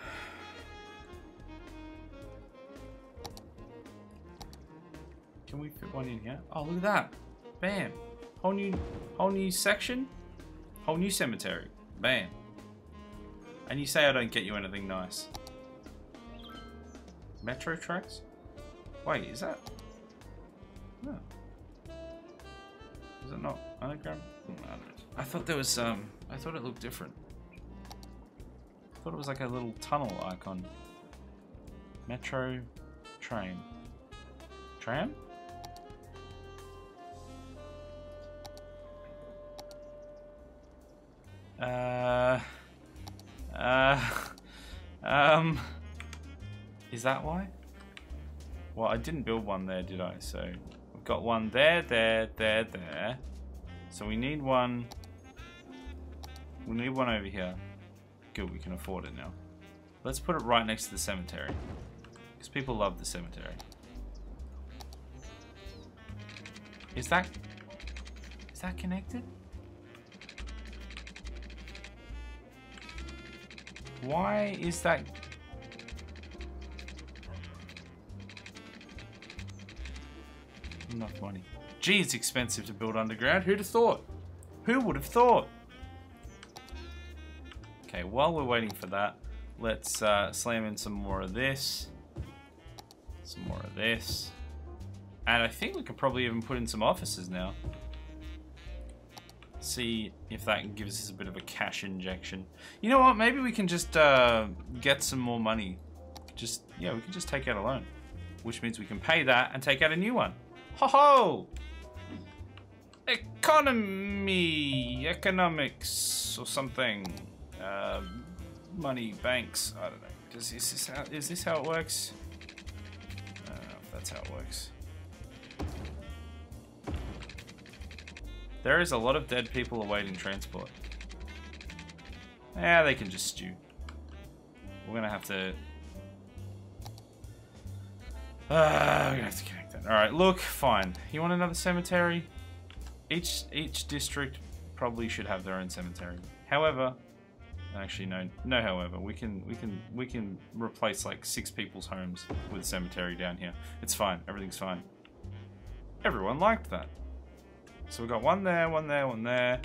Can we fit one in here? Oh, look at that. Bam. Whole new section. Whole new cemetery. Bam. And you say I don't get you anything nice. Metro tracks? Wait, is that? No. Is it not underground? I thought there was I thought it looked different. I thought it was like a little tunnel icon. Metro train. Tram? Is that why? Well, I didn't build one there, did I? So we've got one there, there, there, there. So we need one. We need one over here. Good, we can afford it now. Let's put it right next to the cemetery, because people love the cemetery. Is that connected? Why is that? Enough money. Gee, it's expensive to build underground. Who'd have thought? Who would have thought? Okay, while we're waiting for that, let's slam in some more of this. Some more of this. And I think we could probably even put in some offices now. See if that gives us a bit of a cash injection. You know what? Maybe we can just get some more money. Yeah, we can just take out a loan. Which means we can pay that and take out a new one. Ho-ho! Economics or something. Money, banks, I don't know. Is this how it works? I don't know if that's how it works. There is a lot of dead people awaiting transport. Yeah, they can just stew. We're gonna have to... we're gonna have to connect that. Alright, look, fine. You want another cemetery? Each district probably should have their own cemetery. However... Actually, no. However, we can replace like 6 people's homes with a cemetery down here. It's fine. Everything's fine. Everyone liked that. So we got one there, one there, one there.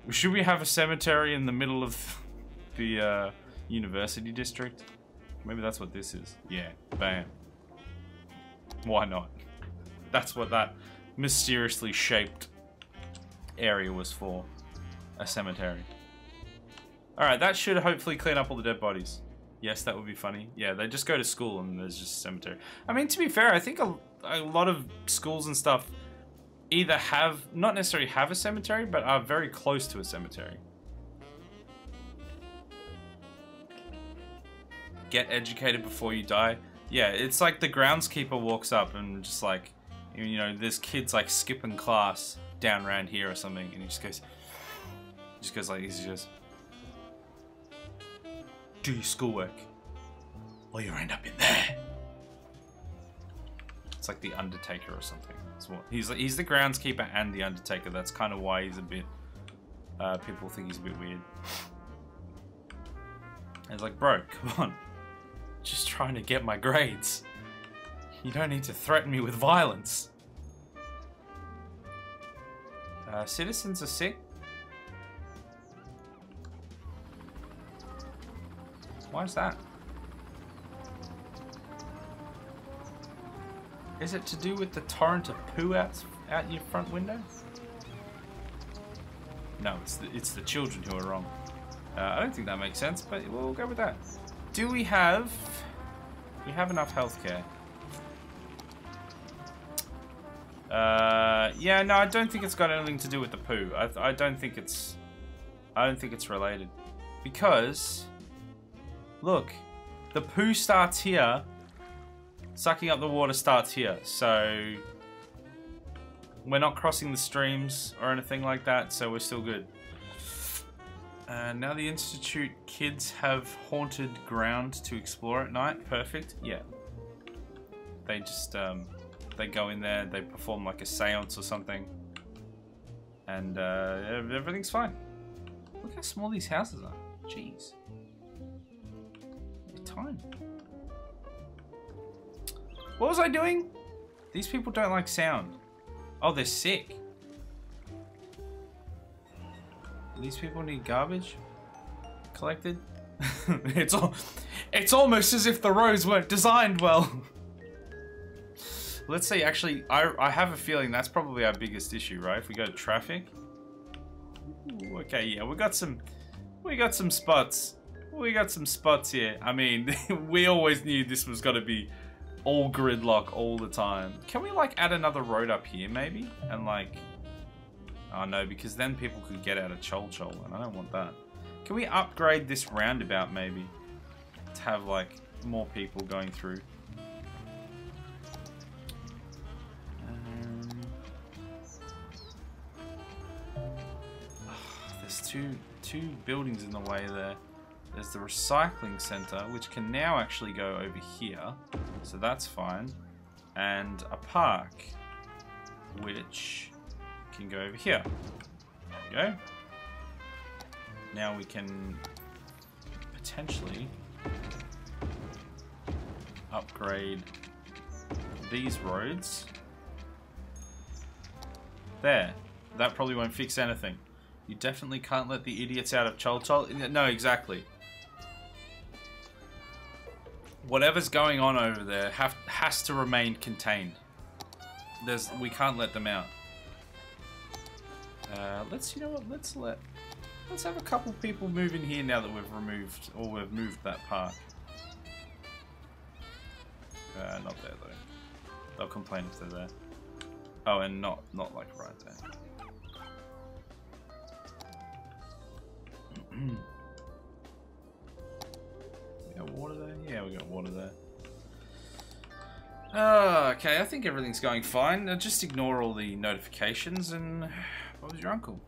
Should we have a cemetery in the middle of the university district? Maybe that's what this is. Yeah. Bam. Why not? That's what that mysteriously shaped area was for. A cemetery. Alright, that should hopefully clean up all the dead bodies. Yes, that would be funny. Yeah, they just go to school and there's just a cemetery. I mean, to be fair, I think a lot of schools and stuff either not necessarily have a cemetery, but are very close to a cemetery. Get educated before you die. Yeah, it's like the groundskeeper walks up and just like, you know, there's kids like skipping class down around here or something, and he just goes like this, he goes, do your schoolwork, or you end up in there. It's like the Undertaker or something. He's the groundskeeper and the Undertaker. That's kind of why he's a bit. People think he's a bit weird. And it's like, bro, come on, just trying to get my grades. You don't need to threaten me with violence. Citizens are sick. Why is that? Is it to do with the torrent of poo out your front window? No, it's the children who are wrong. I don't think that makes sense, but we'll go with that. Do we have... We have enough healthcare. Yeah, no, I don't think it's got anything to do with the poo. I don't think it's related. Because... Look, the poo starts here. Sucking up the water starts here. So we're not crossing the streams or anything like that, so we're still good. Now the Institute kids have haunted ground to explore at night. Perfect. Yeah. They just they go in there, they perform like a seance or something. And everything's fine. Look how small these houses are. Jeez. Time. What was I doing? These people don't like sound. Oh, they're sick. These people need garbage collected. It's almost as if the roads weren't designed well. Let's see. Actually, I have a feeling that's probably our biggest issue, right? If we go to traffic. Ooh, okay, yeah, we got some spots. We got some spots here. I mean, we always knew this was going to be all gridlock all the time. Can we, like, add another road up here, maybe? And, like... Oh, no, because then people could get out of Chol Chol, and I don't want that. Can we upgrade this roundabout, maybe? To have, like, more people going through. There's two buildings in the way there. There's the recycling center, which can now actually go over here, so that's fine, and a park, which can go over here. There we go. Now we can potentially upgrade these roads There. That probably won't fix anything. You definitely can't let the idiots out of Chol Chol. No, exactly. Whatever's going on over there has to remain contained. We can't let them out. You know what? Let's have a couple people move in here now that we've moved that part. Not there though. They'll complain if they're there. Oh, and not like right there. We got water there? Yeah, we got water there. Okay, I think everything's going fine. Just ignore all the notifications and... What was your uncle?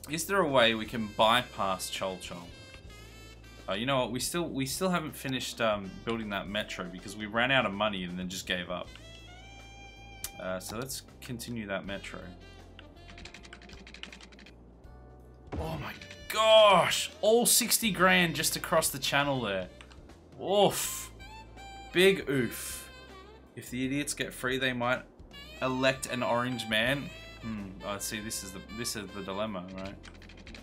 Is there a way we can bypass Chol Chol? You know what? We still haven't finished building that metro because we ran out of money and then just gave up. So let's continue that metro. Oh my gosh! All 60 grand just across the channel there. Oof. Big oof. If the idiots get free, they might elect an orange man. Oh, see, this is the dilemma, right?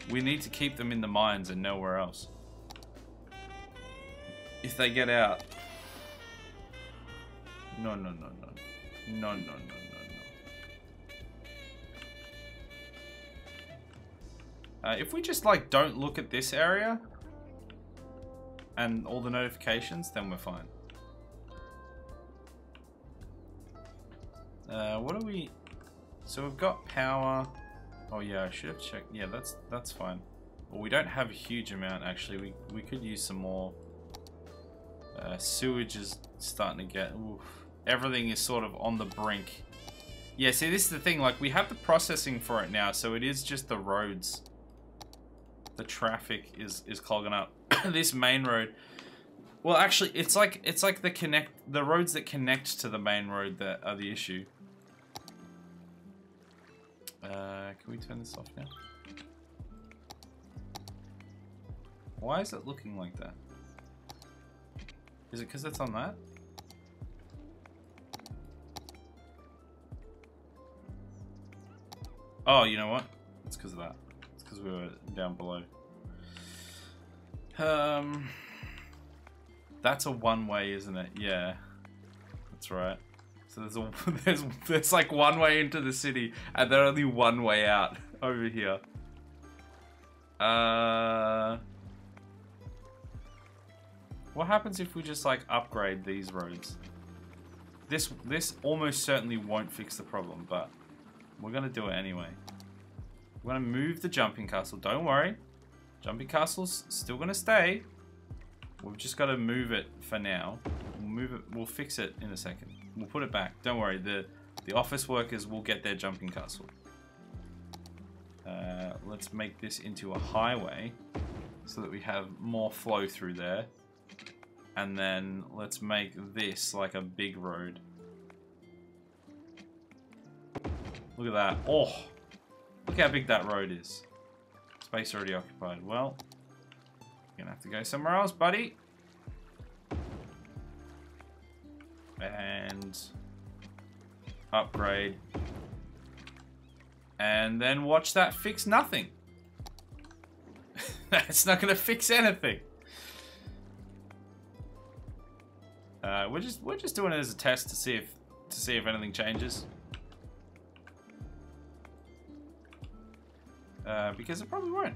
We need to keep them in the mines and nowhere else. If they get out... No. If we just, like, don't look at this area and all the notifications, then we're fine. What do we... So we've got power. Oh yeah, I should have checked. Yeah, that's fine. Well, we don't have a huge amount, actually. We could use some more. Sewage is starting to get... Oof. Everything is sort of on the brink. Yeah, see, this is the thing. Like, we have the processing for it now, so it is just the roads. The traffic is clogging up. This main road... Well, actually, it's like the roads that connect to the main road that are the issue. Can we turn this off now? Why is it looking like that? Is it because it's on that? Oh, you know what? It's because of that. It's because we were down below. That's a one-way, isn't it? Yeah, that's right. So there's like one way into the city, and there's only one way out over here. What happens if we just like upgrade these roads? This almost certainly won't fix the problem, but we're gonna do it anyway. We're gonna move the jumping castle. Don't worry, jumping castle's still gonna stay. We've just got to move it for now. We'll move it. We'll fix it in a second. We'll put it back. Don't worry. The office workers will get their jumping castle. Let's make this into a highway so that we have more flow through there. And then let's make this like a big road. Look at that. Oh, look how big that road is. Space already occupied. Well, you're gonna have to go somewhere else, buddy. And upgrade. And then watch that fix nothing. It's not gonna fix anything. We're just doing it as a test to see if anything changes. Because it probably won't.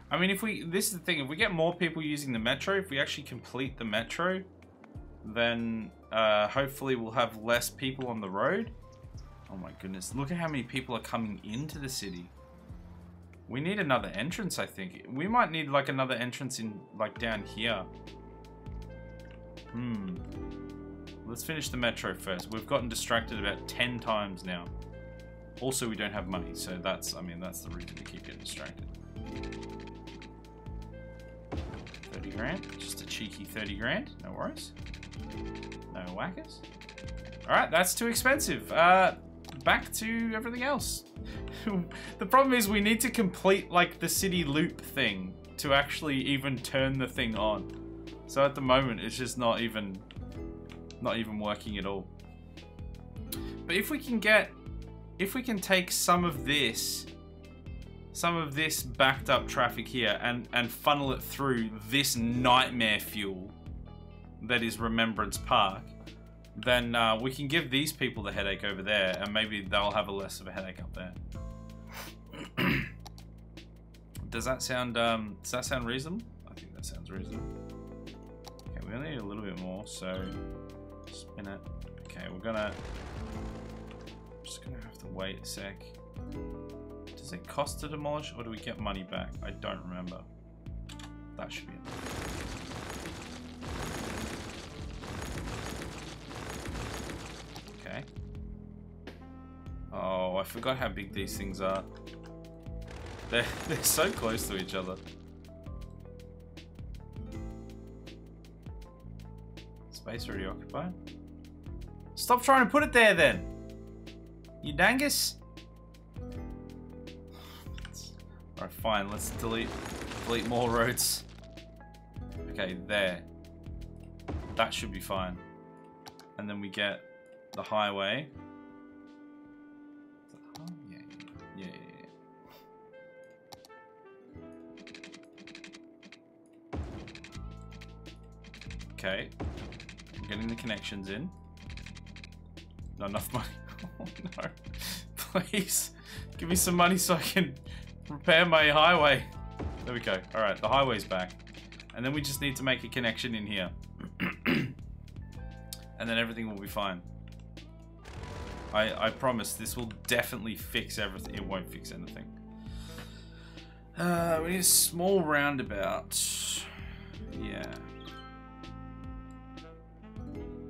I mean, this is the thing, if we get more people using the metro, if we actually complete the metro, then hopefully we'll have less people on the road. Oh my goodness, look at how many people are coming into the city. We need another entrance, I think. We might need like another entrance in like down here. Let's finish the metro first. We've gotten distracted about 10 times now. Also, we don't have money, so that's the reason we keep getting distracted. 30 grand, just a cheeky 30 grand, no worries. No whackers. Alright, that's too expensive. Back to everything else. The problem is we need to complete like the city loop thing to actually even turn the thing on. So at the moment, it's just not even working at all. But if we can take some of this backed up traffic here and funnel it through this nightmare fuel that is Remembrance Park, then we can give these people the headache over there, and maybe they'll have a less of a headache up there. Does that sound reasonable? I think that sounds reasonable. Okay, we only need a little bit more, so spin it. Okay, I'm just gonna have to wait a sec. Does it cost to demolish, or do we get money back? I don't remember. That should be it. Okay. Oh, I forgot how big these things are. They're so close to each other. Space already occupied? Stop trying to put it there then! You dangus! Alright, fine, let's delete more roads. Okay, there. That should be fine. And then we get the highway. Yeah. Okay. I'm getting the connections in. Not enough money. Oh no. Please. Give me some money so I can repair my highway. There we go. Alright, the highway's back. And then we just need to make a connection in here. And then everything will be fine. I promise this will definitely fix everything. It won't fix anything. We need a small roundabout. Yeah.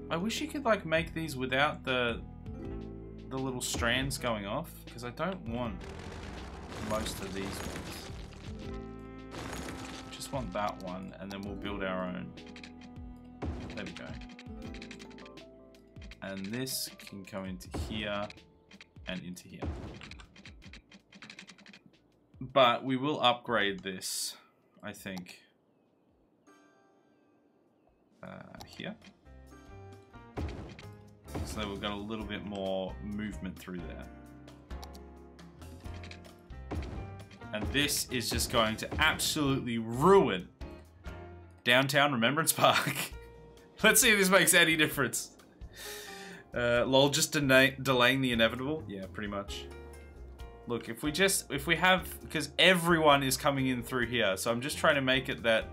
I wish you could like make these without the little strands going off, because I don't want most of these ones. Just want that one, and then we'll build our own. There we go. And this can go into here and into here. But we will upgrade this, I think. Here. So we've got a little bit more movement through there. And this is just going to absolutely ruin downtown Remembrance Park. Let's see if this makes any difference. Lol, just delaying the inevitable? Yeah, pretty much. Look, if we have, because everyone is coming in through here, so I'm just trying to make it that,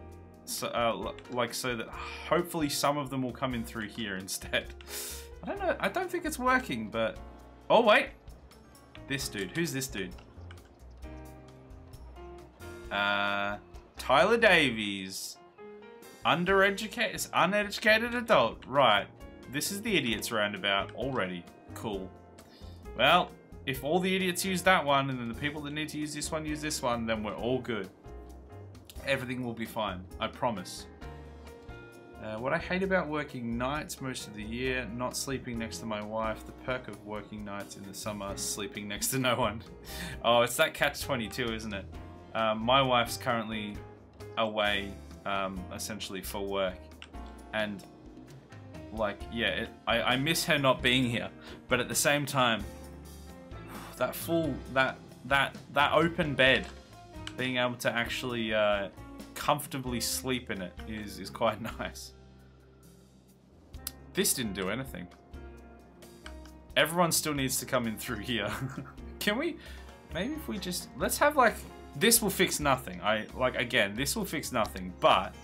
so that hopefully some of them will come in through here instead. I don't know, I don't think it's working, but... Oh, wait! This dude, who's this dude? Tyler Davies. Uneducated adult, right. This is the idiots roundabout already. Cool. Well, if all the idiots use that one, and then the people that need to use this one, then we're all good. Everything will be fine. I promise. What I hate about working nights most of the year, not sleeping next to my wife. The perk of working nights in the summer, sleeping next to no one. Oh, it's that catch-22, isn't it? My wife's currently away, essentially for work. And like, yeah, I miss her not being here, but at the same time, that open bed, being able to actually comfortably sleep in it is quite nice. This didn't do anything. Everyone still needs to come in through here. Can we, maybe if we just, let's have like, this will fix nothing. Again, this will fix nothing, but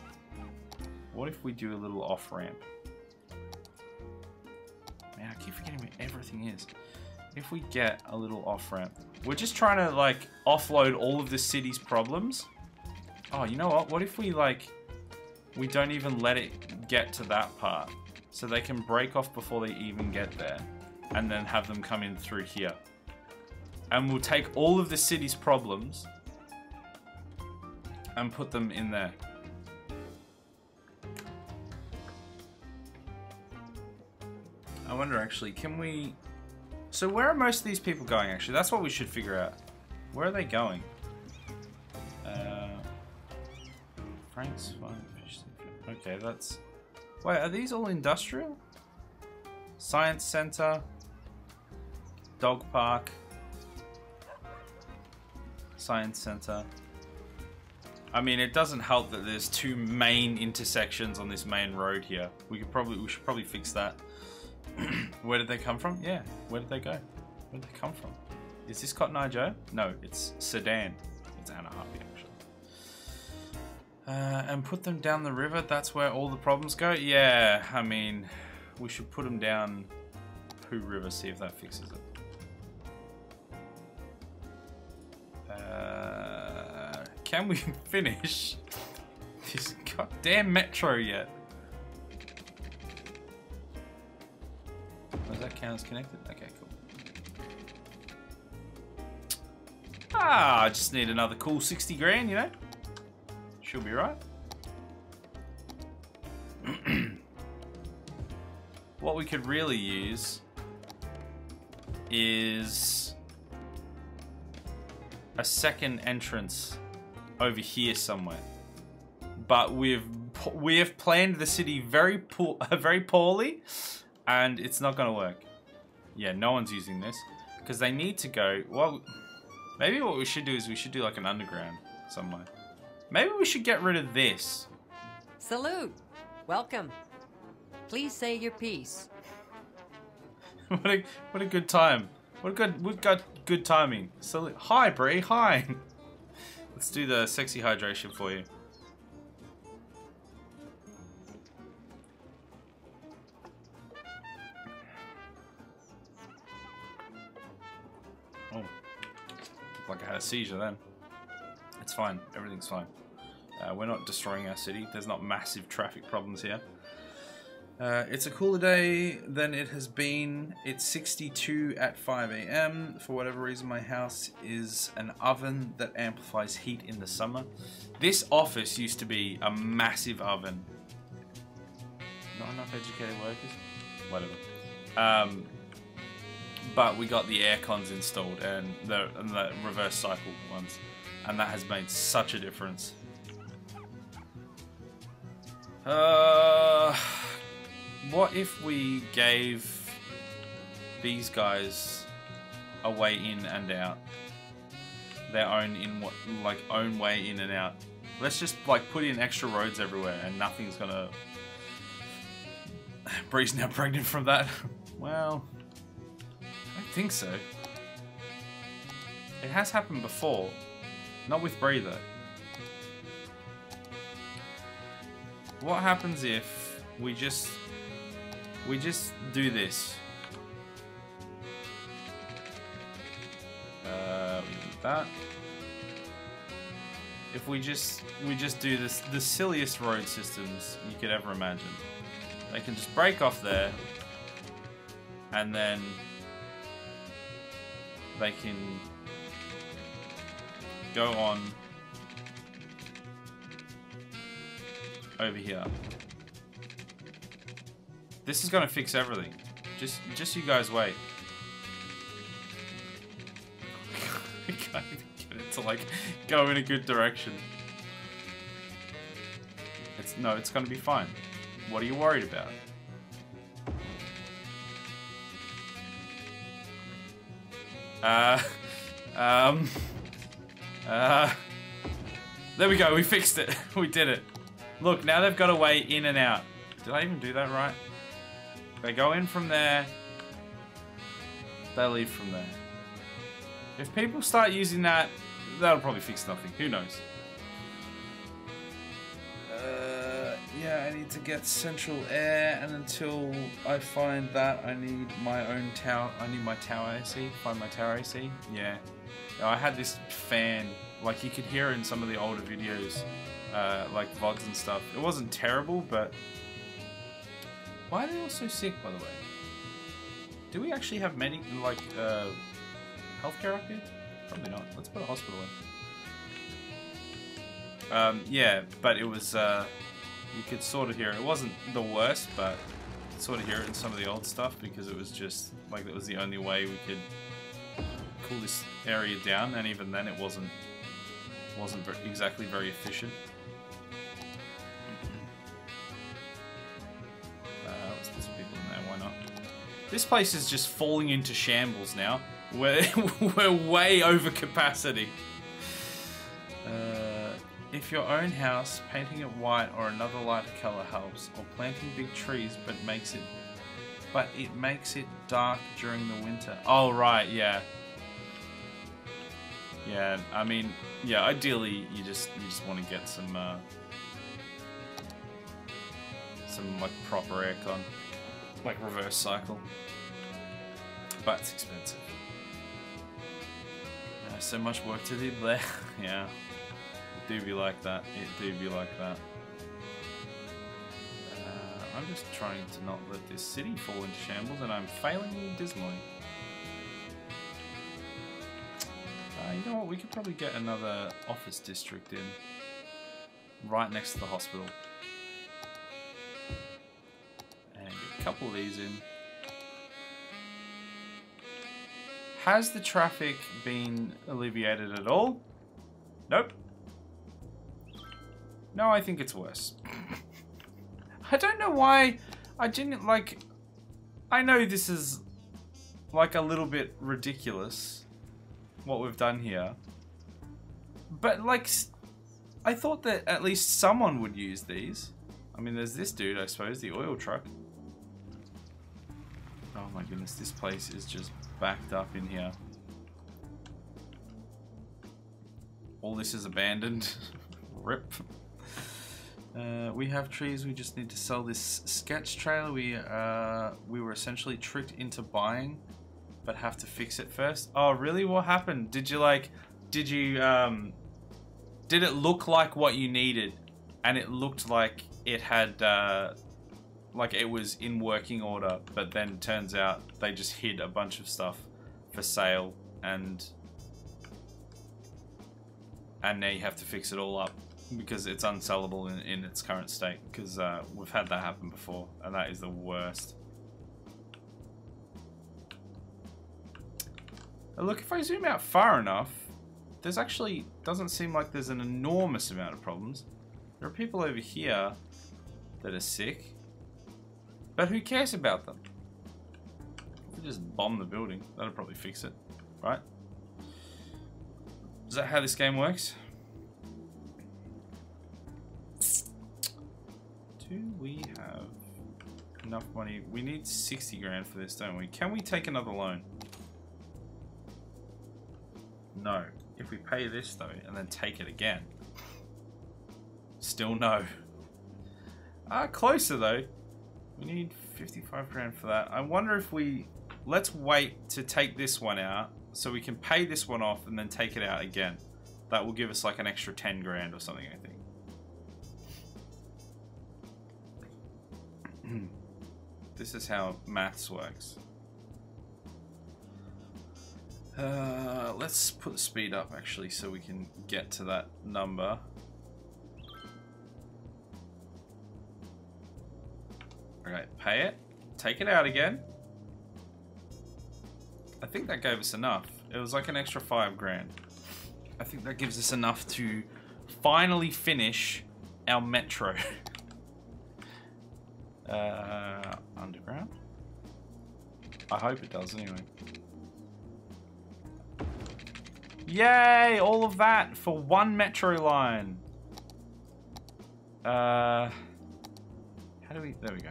what if we do a little off-ramp? Man, I keep forgetting where everything is. If we get a little off-ramp, we're just trying to like offload all of the city's problems. Oh, you know what? What if we like, we don't even let it get to that part, so they can break off before they even get there, and then have them come in through here. And we'll take all of the city's problems and put them in there. I wonder actually, can we... So where are most of these people going actually? That's what we should figure out. Where are they going? Frank's fine. Okay, that's... Wait, are these all industrial? Science center. Dog park. Science center. I mean, it doesn't help that there's two main intersections on this main road here. We should probably fix that. Where did they come from? Yeah, where did they go? Where did they come from? Is this Cotton Eye Joe? No, it's Sedan. It's Anna Harvey, actually. And put them down the river, that's where all the problems go? Yeah, I mean, we should put them down Pooh River, see if that fixes it. Can we finish this goddamn metro yet? Does that count as connected? Okay, cool. Ah, I just need another cool 60 grand, you know? Should be right. What we could really use is a second entrance over here somewhere. But we have planned the city very poorly, and it's not gonna work. Yeah, no one's using this because they need to go. Well, maybe what we should do is we should do like an underground somewhere. Maybe we should get rid of this. Salute. Welcome. Please say your piece. What a good time. We've got good timing. Salute. Hi, Bree. Hi. Let's do the sexy hydration for you. Oh, looked like I had a seizure then. It's fine. Everything's fine. We're not destroying our city. There's not massive traffic problems here. It's a cooler day than it has been. It's 62 at 5 AM. For whatever reason, my house is an oven that amplifies heat in the summer. This office used to be a massive oven. Not enough educated workers? Whatever. But we got the air cons installed and the reverse cycle ones. And that has made such a difference. What if we gave these guys a way in and out? Their own own way in and out. Let's just like put in extra roads everywhere and nothing's gonna... Bree's now pregnant from that. Well, I don't think so. It has happened before. Not with Bree though. What happens if we just do this? We need that. If we just do this, the silliest road systems you could ever imagine. They can just break off there, and then they can go on over here. This is gonna fix everything. Just you guys wait. We can't even get it to like go in a good direction. It's gonna be fine. What are you worried about? There we go, we fixed it. We did it. Look, now they've got a way in and out. Did I even do that right? They go in from there. They leave from there. If people start using that, that'll probably fix nothing. Who knows? Yeah, I need to get central air, and until I find that, I need my own tower. I need my tower AC. Find my tower AC. Yeah. I had this fan, like you could hear in some of the older videos, like vlogs and stuff. It wasn't terrible, but why are they all so sick, by the way? Do we actually have many healthcare up here? Probably not. Let's put a hospital in. Yeah, but it was. You could sort of hear it. It wasn't the worst, but you could sort of hear it in some of the old stuff because it was just like that was the only way we could cool this area down, and even then it wasn't exactly very efficient. This place is just falling into shambles now. We're way over capacity. If your own house, painting it white or another lighter color helps, or planting big trees, but it makes it dark during the winter. Oh right, yeah. Yeah, I mean, yeah. Ideally, you just want to get some like proper aircon, like reverse cycle. But it's expensive. So much work to do, Blair. Yeah. It do be like that. It do be like that. I'm just trying to not let this city fall into shambles, and I'm failing dismally. You know what? We could probably get another office district in. Right next to the hospital. And get a couple of these in. Has the traffic been alleviated at all? Nope. No, I think it's worse. I don't know why I didn't like... I know this is like a little bit ridiculous, what we've done here. But like, I thought that at least someone would use these. I mean, there's this dude, I suppose, the oil truck. Oh my goodness, this place is just backed up in here. All this is abandoned. Rip. We have trees, we just need to sell this sketch trailer. We were essentially tricked into buying, but have to fix it first. Oh really? What happened? Did it look like what you needed, and it looked like it had like it was in working order, but then turns out they just hid a bunch of stuff for sale, and now you have to fix it all up because it's unsellable in its current state, because we've had that happen before, and that is the worst. Look, if I zoom out far enough, there's actually doesn't seem like there's an enormous amount of problems. There are people over here that are sick, but who cares about them? We just bomb the building. That'll probably fix it, right? Is that how this game works? Do we have enough money? We need 60 grand for this, don't we? Can we take another loan? No. If we pay this though, and then take it again. Still no. Closer though. We need 55 grand for that. I wonder if let's wait to take this one out so we can pay this one off and then take it out again. That will give us like an extra 10 grand or something, I think. This is how maths works. Let's put the speed up actually so we can get to that number. Okay, pay it. Take it out again. I think that gave us enough. It was like an extra 5 grand. I think that gives us enough to finally finish our metro. Underground? I hope it does anyway. Yay! All of that for one metro line. How do we... There we go.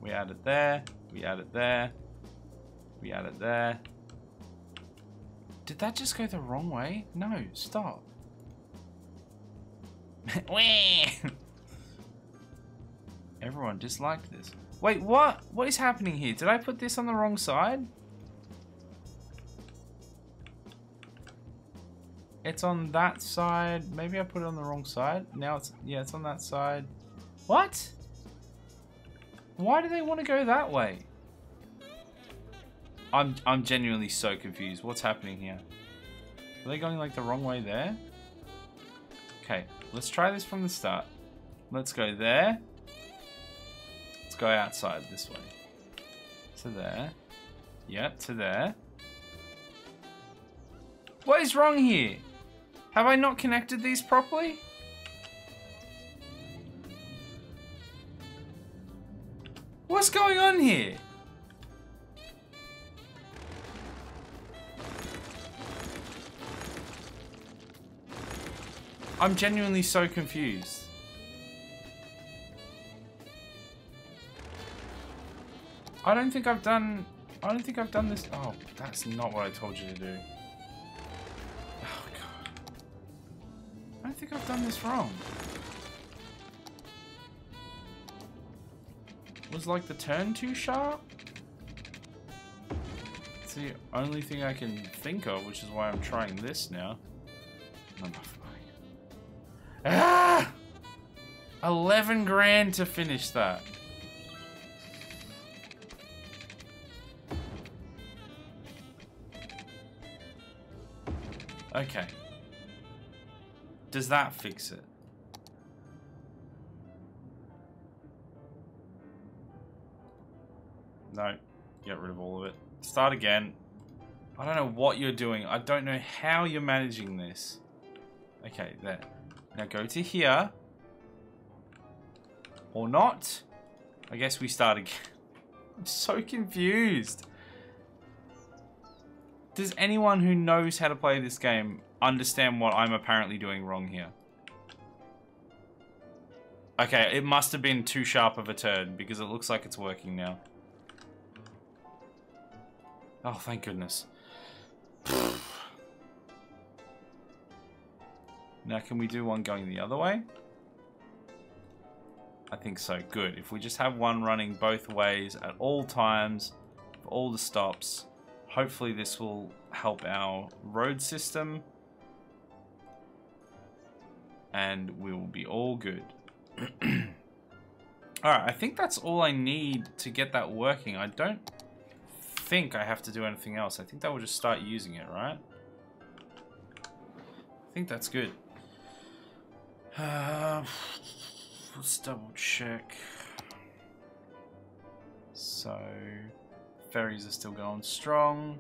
We add it there. We add it there. We add it there. Did that just go the wrong way? No, stop. Everyone disliked this. Wait, what? What is happening here? Did I put this on the wrong side? It's on that side. Maybe I put it on the wrong side. Now it's... Yeah, it's on that side. What? Why do they want to go that way? I'm genuinely so confused. What's happening here? Are they going like the wrong way there? Okay, let's try this from the start. Let's go there. Let's go outside this way. To there. Yep, to there. What is wrong here? Have I not connected these properly? What's going on here? I'm genuinely so confused. I don't think I've done this. Oh, that's not what I told you to do. Oh god. I don't think I've done this wrong. Was like the turn too sharp? It's the only thing I can think of, which is why I'm trying this now. Ah! 11 grand to finish that. Okay. Does that fix it? No. Get rid of all of it. Start again. I don't know what you're doing. I don't know how you're managing this. Okay, there. Now go to here. Or not. I guess we start again. I'm so confused. Does anyone who knows how to play this game understand what I'm apparently doing wrong here? Okay, it must have been too sharp of a turn because it looks like it's working now. Oh, thank goodness. Now, can we do one going the other way? I think so. Good. If we just have one running both ways at all times, for all the stops, hopefully this will help our road system. And we will be all good. Alright, I think that's all I need to get that working. I don't think I have to do anything else. I think that will just start using it, right? I think that's good. Let's double check. So, ferries are still going strong.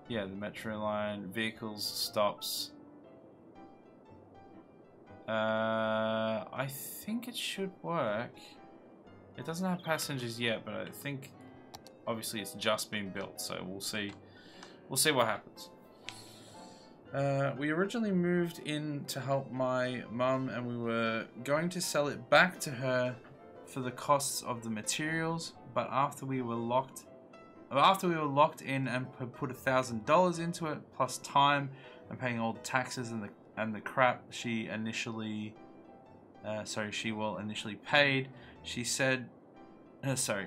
Yeah, the metro line, vehicles, stops. I think it should work. It doesn't have passengers yet, but I think obviously it's just been built, so we'll see. We'll see what happens. We originally moved in to help my mum, and we were going to sell it back to her for the costs of the materials. But after we were locked in and put $1,000 into it, plus time and paying all the taxes and the crap she will initially paid, she said,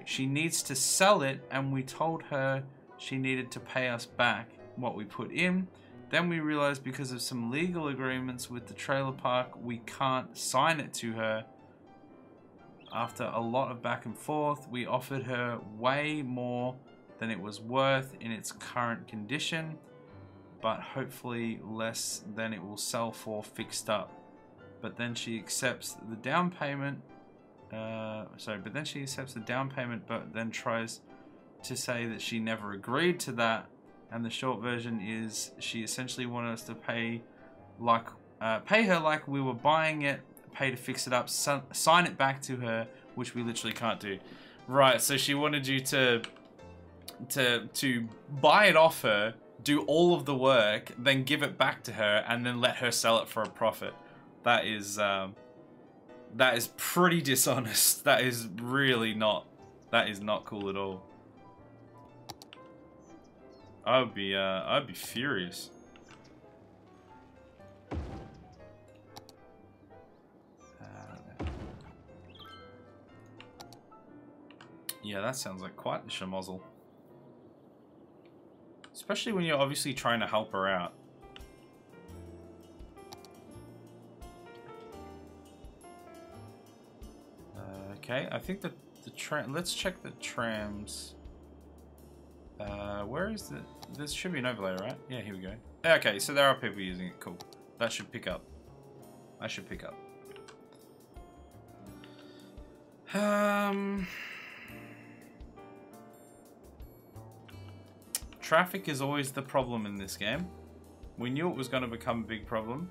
she needs to sell it, and we told her she needed to pay us back what we put in. Then we realized because of some legal agreements with the trailer park, we can't sign it to her. After a lot of back and forth, we offered her way more than it was worth in its current condition, but hopefully less than it will sell for fixed up. But then she accepts the down payment. But then tries to say that she never agreed to that. And the short version is she essentially wanted us to pay her like we were buying it, pay to fix it up, sign it back to her, which we literally can't do. Right, so she wanted you to buy it off her, do all of the work, then give it back to her, and then let her sell it for a profit. That is pretty dishonest. That is really not. That is not cool at all. I'd be furious. Yeah, that sounds like quite the schmozzle. Especially when you're obviously trying to help her out. Okay, I think that the tram. Let's check the trams. Where is the? There should be an overlay, right? Yeah, here we go. Okay, so there are people using it. Cool. That should pick up. I should pick up. Traffic is always the problem in this game. We knew it was going to become a big problem,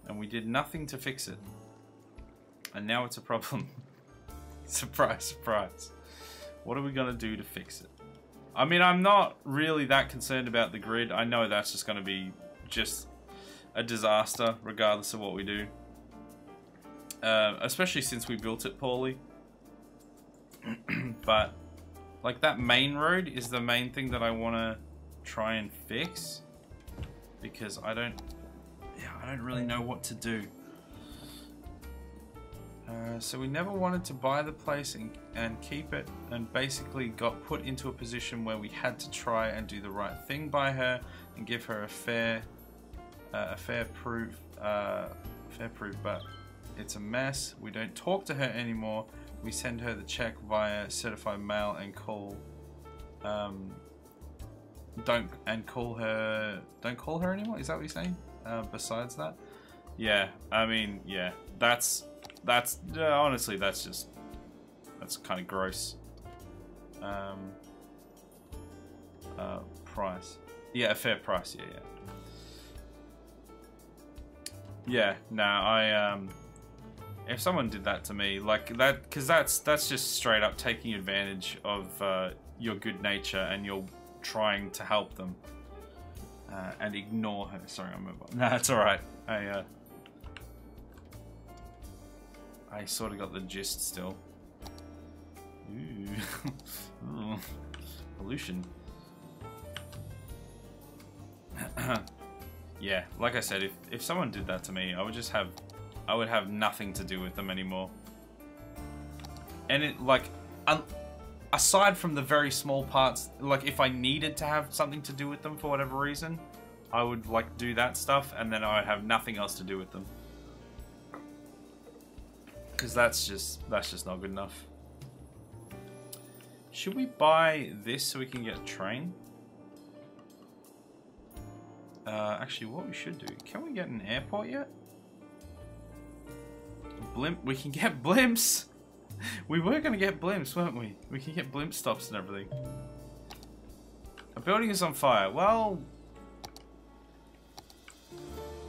and we did nothing to fix it. And now it's a problem. Surprise, surprise. What are we gonna do to fix it? I mean, I'm not really that concerned about the grid. I know that's just gonna be just a disaster, regardless of what we do. Especially since we built it poorly. But, like, that main road is the main thing that I want to try and fix. Because I don't really know what to do. So we never wanted to buy the place and keep it, and basically got put into a position where we had to try and do the right thing by her and give her a fair proof, but it's a mess. We don't talk to her anymore. We send her the check via certified mail and call. Don't call her anymore. Is that what you're saying? Besides that, yeah. I mean, yeah. That's honestly, that's kind of gross. Price. Yeah, a fair price. Yeah. Yeah, no, if someone did that to me, like that, because that's just straight up taking advantage of your good nature, and you're trying to help them, and ignore her. Sorry, I'm mobile. No, that's all right. I sort of got the gist still. Ooh. Ooh. Pollution. Yeah, like I said, if someone did that to me, I would have nothing to do with them anymore. And it, like, aside from the very small parts, like if I needed to have something to do with them for whatever reason, I would like do that stuff, and then I would have nothing else to do with them. Because that's just not good enough. Should we buy this so we can get a train? Actually, what we should do, can we get an airport yet? Blimp, we can get blimps! We were going to get blimps, weren't we? We can get blimp stops and everything. A building is on fire. Well,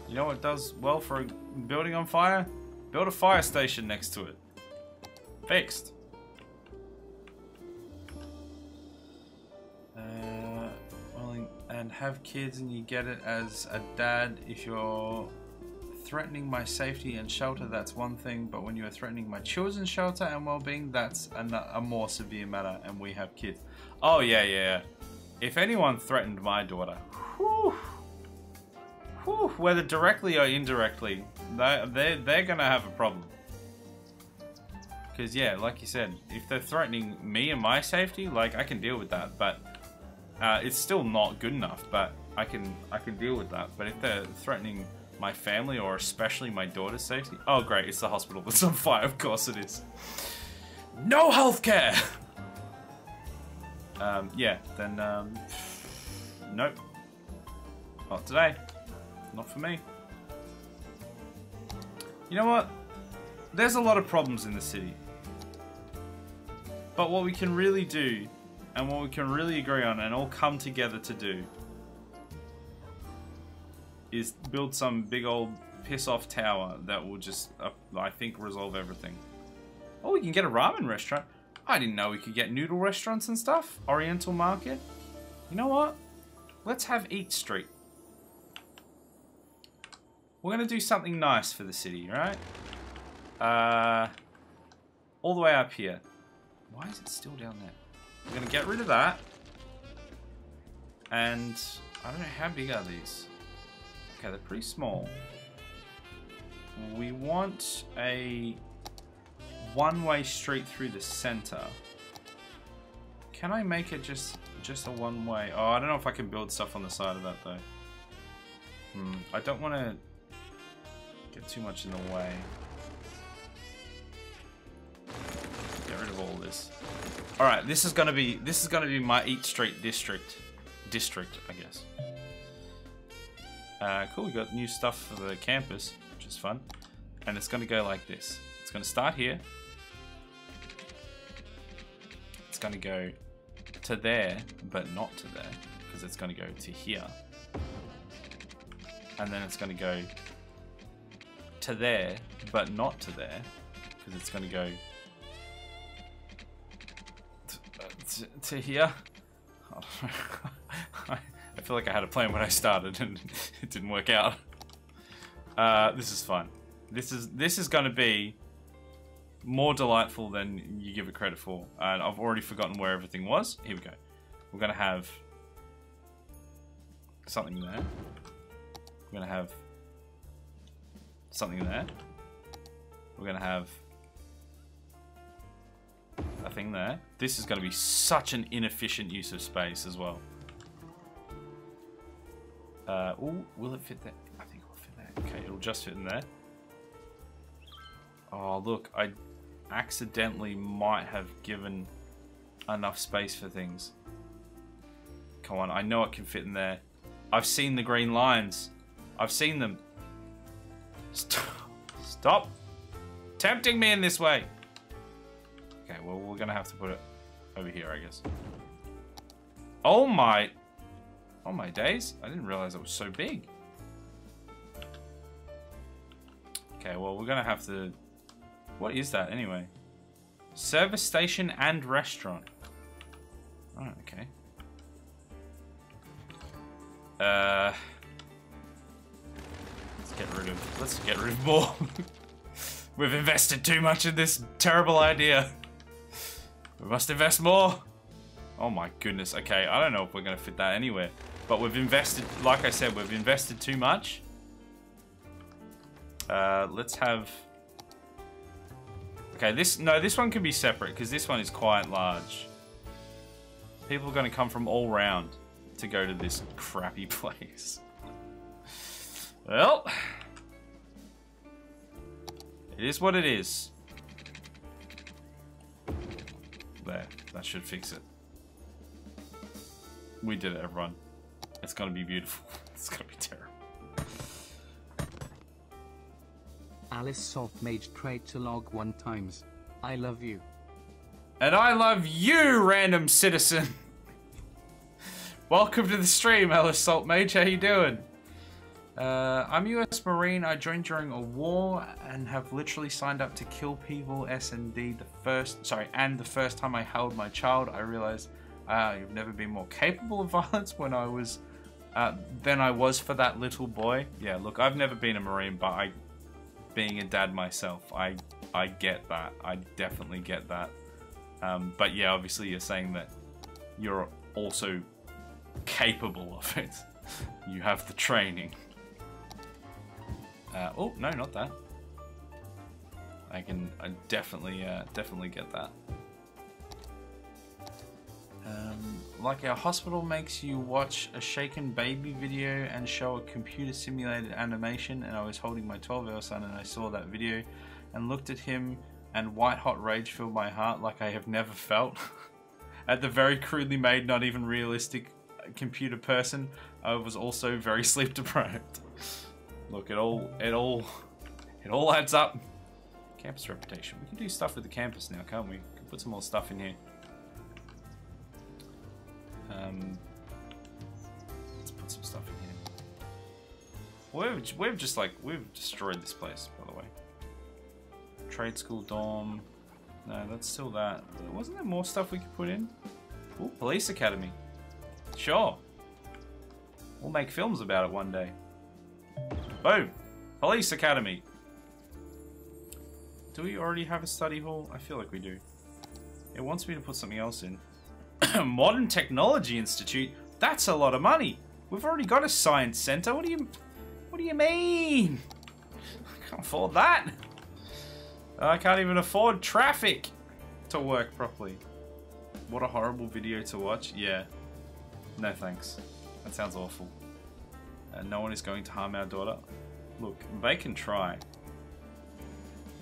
you know what does well for a building on fire? Build a fire station next to it. Fixed. And have kids, and you get it as a dad. If you're threatening my safety and shelter, that's one thing, but when you are threatening my children's shelter and well-being, that's a more severe matter, and we have kids. Oh yeah. If anyone threatened my daughter, whether directly or indirectly, they're gonna have a problem. Because yeah, like you said, if they're threatening me and my safety, like, I can deal with that, but it's still not good enough, but I can deal with that. But if they're threatening my family, or especially my daughter's safety, oh great, it's the hospital that's on fire. Of course it is. No healthcare. Yeah, then nope, not today, not for me. You know what? There's a lot of problems in the city, but what we can really do, and what we can really agree on and all come together to do, is build some big old piss-off tower that will just, I think, resolve everything. Oh, we can get a ramen restaurant. I didn't know we could get noodle restaurants and stuff. Oriental market. You know what? Let's have Eat Street. We're going to do something nice for the city, right? All the way up here. Why is it still down there? We're going to get rid of that. And I don't know, how big are these? Okay, they're pretty small. We want a one-way street through the center. Can I make it just a one-way? Oh, I don't know if I can build stuff on the side of that though. I don't want to get too much in the way. Get rid of all this. All right, this is gonna be my Eat Street district, I guess. Cool, we got new stuff for the campus, which is fun. And it's gonna go like this. It's gonna start here. It's gonna go to there, but not to there, because it's gonna go to here. And then it's gonna go to there, but not to there, because it's gonna go to here. I don't know. I feel like I had a plan when I started and it didn't work out. This is fun. This is going to be more delightful than you give it credit for. And I've already forgotten where everything was. Here we go. We're going to have something there. We're going to have something there. We're going to have a thing there. This is going to be such an inefficient use of space as well. Ooh, will it fit there? I think it will fit there. Okay, it'll just fit in there. Oh, look, I accidentally might have given enough space for things. Come on, I know it can fit in there. I've seen the green lines. I've seen them. Stop tempting me in this way. Okay, well, we're gonna have to put it over here, I guess. Oh my days. I didn't realize it was so big. Okay, well, we're gonna have to... What is that, anyway? Service station and restaurant. Oh, okay. Let's get rid of more. We've invested too much in this terrible idea. We must invest more. Oh my goodness. Okay, I don't know if we're gonna fit that anywhere. But we've invested, like I said, we've invested too much. Let's have... Okay, this one can be separate because this one is quite large. People are going to come from all round to go to this crappy place. Well, it is what it is. There, that should fix it. We did it, everyone. It's going to be beautiful. It's going to be terrible. Alice soft mage trade to log 1 times. I love you. And I love you, random citizen. Welcome to the stream, Alice Salt Mage. How you doing? I'm US Marine. I joined during a war and have literally signed up to kill people. S&D the first time I held my child, I realized you've never been more capable of violence when I was than I was for that little boy. Yeah, look, I've never been a Marine, but being a dad myself, I get that. I definitely get that. But yeah, obviously you're saying that you're also capable of it. You have the training. Oh, no, not that. I definitely get that. Like our hospital makes you watch a shaken baby video and show a computer simulated animation, and I was holding my 12-year-old son and I saw that video and looked at him and white hot rage filled my heart like I have never felt. At the very crudely made, not even realistic computer person, I was also very sleep deprived. Look, it all adds up. Campus reputation. We can do stuff with the campus now, can't we? We can put some more stuff in here. Let's put some stuff in here. We've destroyed this place, by the way. Trade school dorm. No, that's still that. Wasn't there more stuff we could put in? Ooh, police academy. Sure. We'll make films about it one day. Boom. Police academy. Do we already have a study hall? I feel like we do. It wants me to put something else in. Modern Technology Institute? That's a lot of money. We've already got a science center. What do you mean? I can't afford that. I can't even afford traffic to work properly. What a horrible video to watch. Yeah. No thanks. That sounds awful. No one is going to harm our daughter. Look, they can try.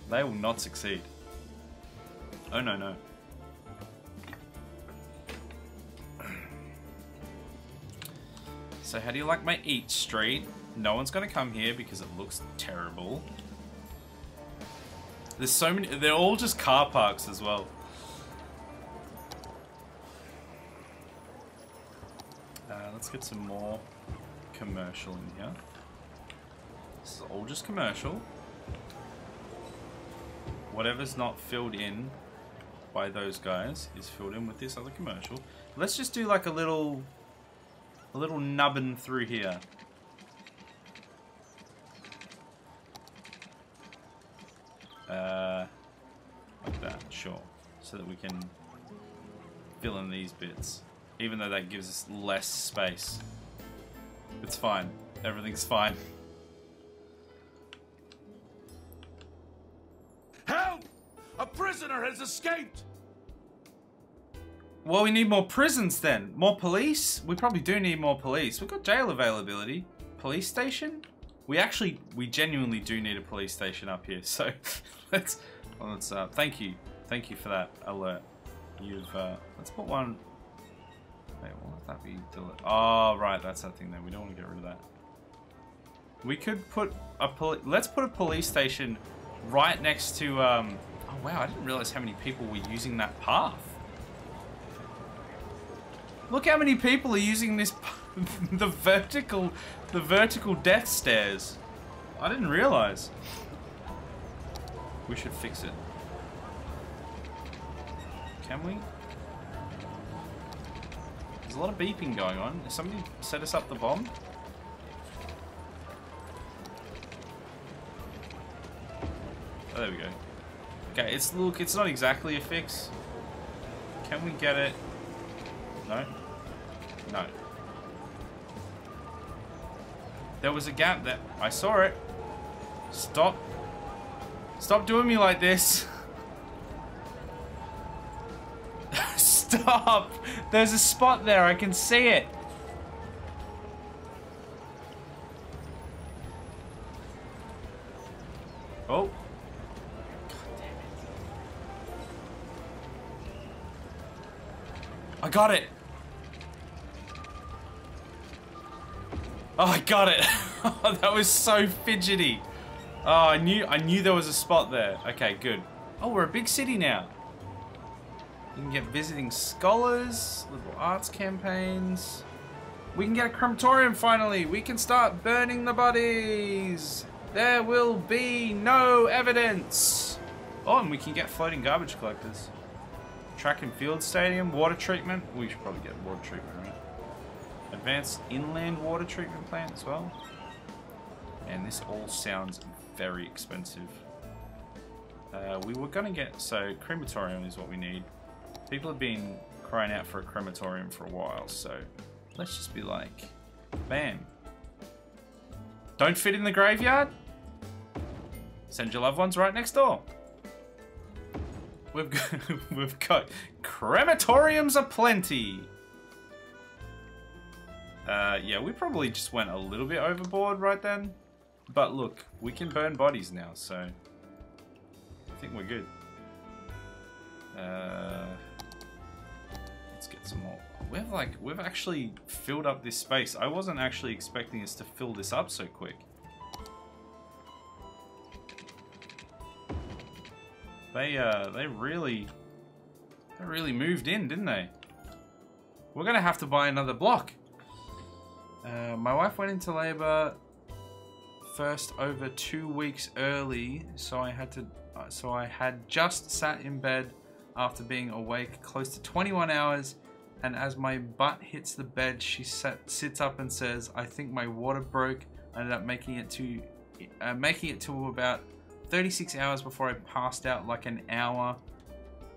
They will not succeed. Oh no, no. So how do you like my eat street? No one's gonna come here because it looks terrible. There's so many, they're all just car parks as well. Let's get some more commercial in here. This is all just commercial. Whatever's not filled in by those guys is filled in with this other commercial. Let's just do like a little nubbin through here. Like that, sure. So that we can fill in these bits. Even though that gives us less space. It's fine. Everything's fine. Help! A prisoner has escaped! Well, we need more prisons then. More police? We probably do need more police. We've got jail availability. Police station? We genuinely do need a police station up here. So let's thank you for that alert. Let's put one. Wait, what would that be? Oh, right, that's that thing there. We don't want to get rid of that. We could put let's put a police station right next to oh wow, I didn't realize how many people were using that path. Look how many people are using this the vertical death stairs. I didn't realize. We should fix it. Can we? There's a lot of beeping going on. Did somebody set us up the bomb? Oh, there we go. Okay, it's not exactly a fix. Can we get it? No? No. There was a gap there. I saw it. Stop. Stop doing me like this. Stop. There's a spot there. I can see it. Oh. God damn it. I got it. Oh, I got it. Oh, that was so fidgety. Oh, I knew there was a spot there. Okay, good. Oh, we're a big city now. You can get visiting scholars, liberal arts campaigns. We can get a crematorium finally. We can start burning the bodies. There will be no evidence. Oh, and we can get floating garbage collectors. Track and field stadium, water treatment. We should probably get water treatment, right? Advanced inland water treatment plant as well. And this all sounds very expensive. We were gonna get, so crematorium is what we need. People have been crying out for a crematorium for a while, so let's just be like, bam. Don't fit in the graveyard? Send your loved ones right next door. We've got crematoriums aplenty. Yeah, we probably just went a little bit overboard right then. But look, we can burn bodies now, so I think we're good. Let's get some more. We've actually filled up this space. I wasn't actually expecting us to fill this up so quick. They really moved in, didn't they? We're gonna have to buy another block. My wife went into labor first over 2 weeks early, so I had just sat in bed after being awake close to 21 hours, and as my butt hits the bed, she sits up and says, "I think my water broke." I ended up making it to about 36 hours before I passed out like an hour.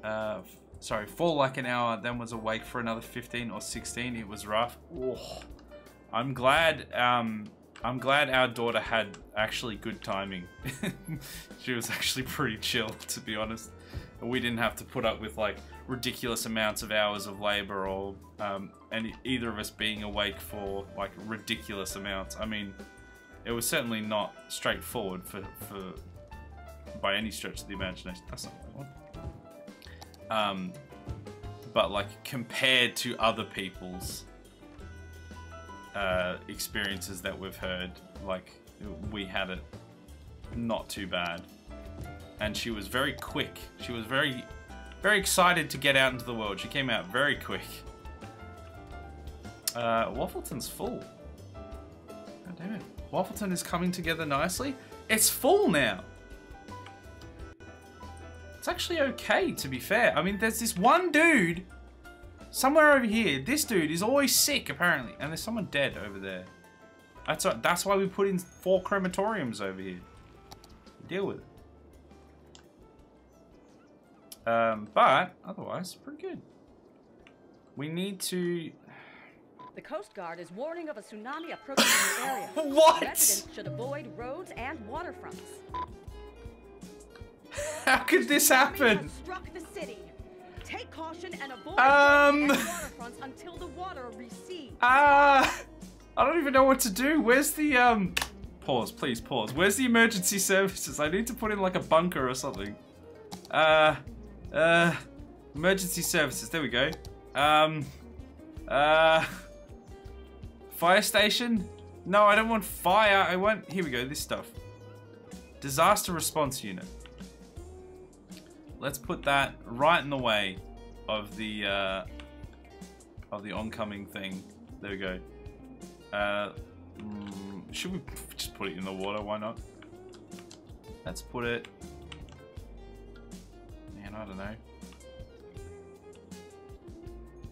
For like an hour, then was awake for another 15 or 16. It was rough. Oh, I'm glad our daughter had actually good timing. She was actually pretty chill, to be honest. We didn't have to put up with like ridiculous amounts of hours of labor or and either of us being awake for like ridiculous amounts. I mean, it was certainly not straightforward for by any stretch of the imagination. That's not what I want. But like compared to other people's experiences that we've heard, like we had it not too bad. And she was very quick. She was very excited to get out into the world. She came out very quick. Waffleton's full. God damn it. Waffleton is coming together nicely. It's full now. It's actually okay, to be fair. I mean, there's this one dude somewhere over here. This dude is always sick, apparently. And there's someone dead over there. That's why we put in 4 crematoriums over here. Deal with it. But otherwise, pretty good. We need to... The Coast Guard is warning of a tsunami approaching the area. What? Residents should avoid roads and waterfronts. How could this happen? Has struck the city. Take caution and avoid roads and waterfronts until the water recedes. I don't even know what to do. Where's the Pause, please pause. Where's the emergency services? I need to put in like a bunker or something. Emergency services. There we go. Fire station? No, I don't want fire. I want... Here we go, this stuff. Disaster response unit. Let's put that right in the way of the oncoming thing. There we go. Should we just put it in the water? Why not? Let's put it... Man, I don't know.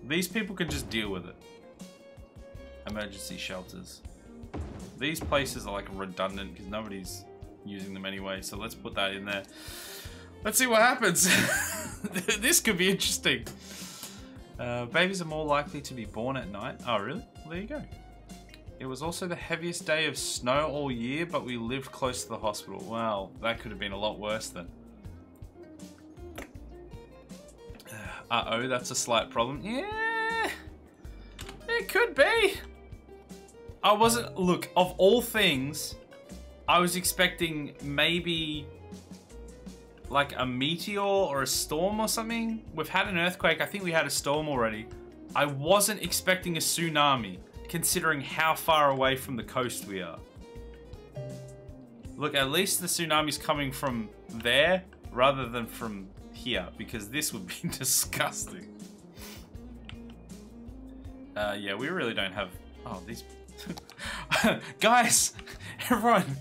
These people can just deal with it. Emergency shelters. These places are like redundant because nobody's using them anyway, so let's put that in there. Let's see what happens. This could be interesting. Babies are more likely to be born at night. Oh, really? Well, there you go. It was also the heaviest day of snow all year, but we lived close to the hospital. Well, that could have been a lot worse then. Uh-oh, that's a slight problem. Yeah, it could be. I wasn't... Look, of all things, I was expecting maybe like a meteor or a storm or something. We've had an earthquake. I think we had a storm already. I wasn't expecting a tsunami, considering how far away from the coast we are. Look, at least the tsunami's coming from there rather than from here, because this would be disgusting. Yeah, we really don't have... Oh, these... Guys! Everyone!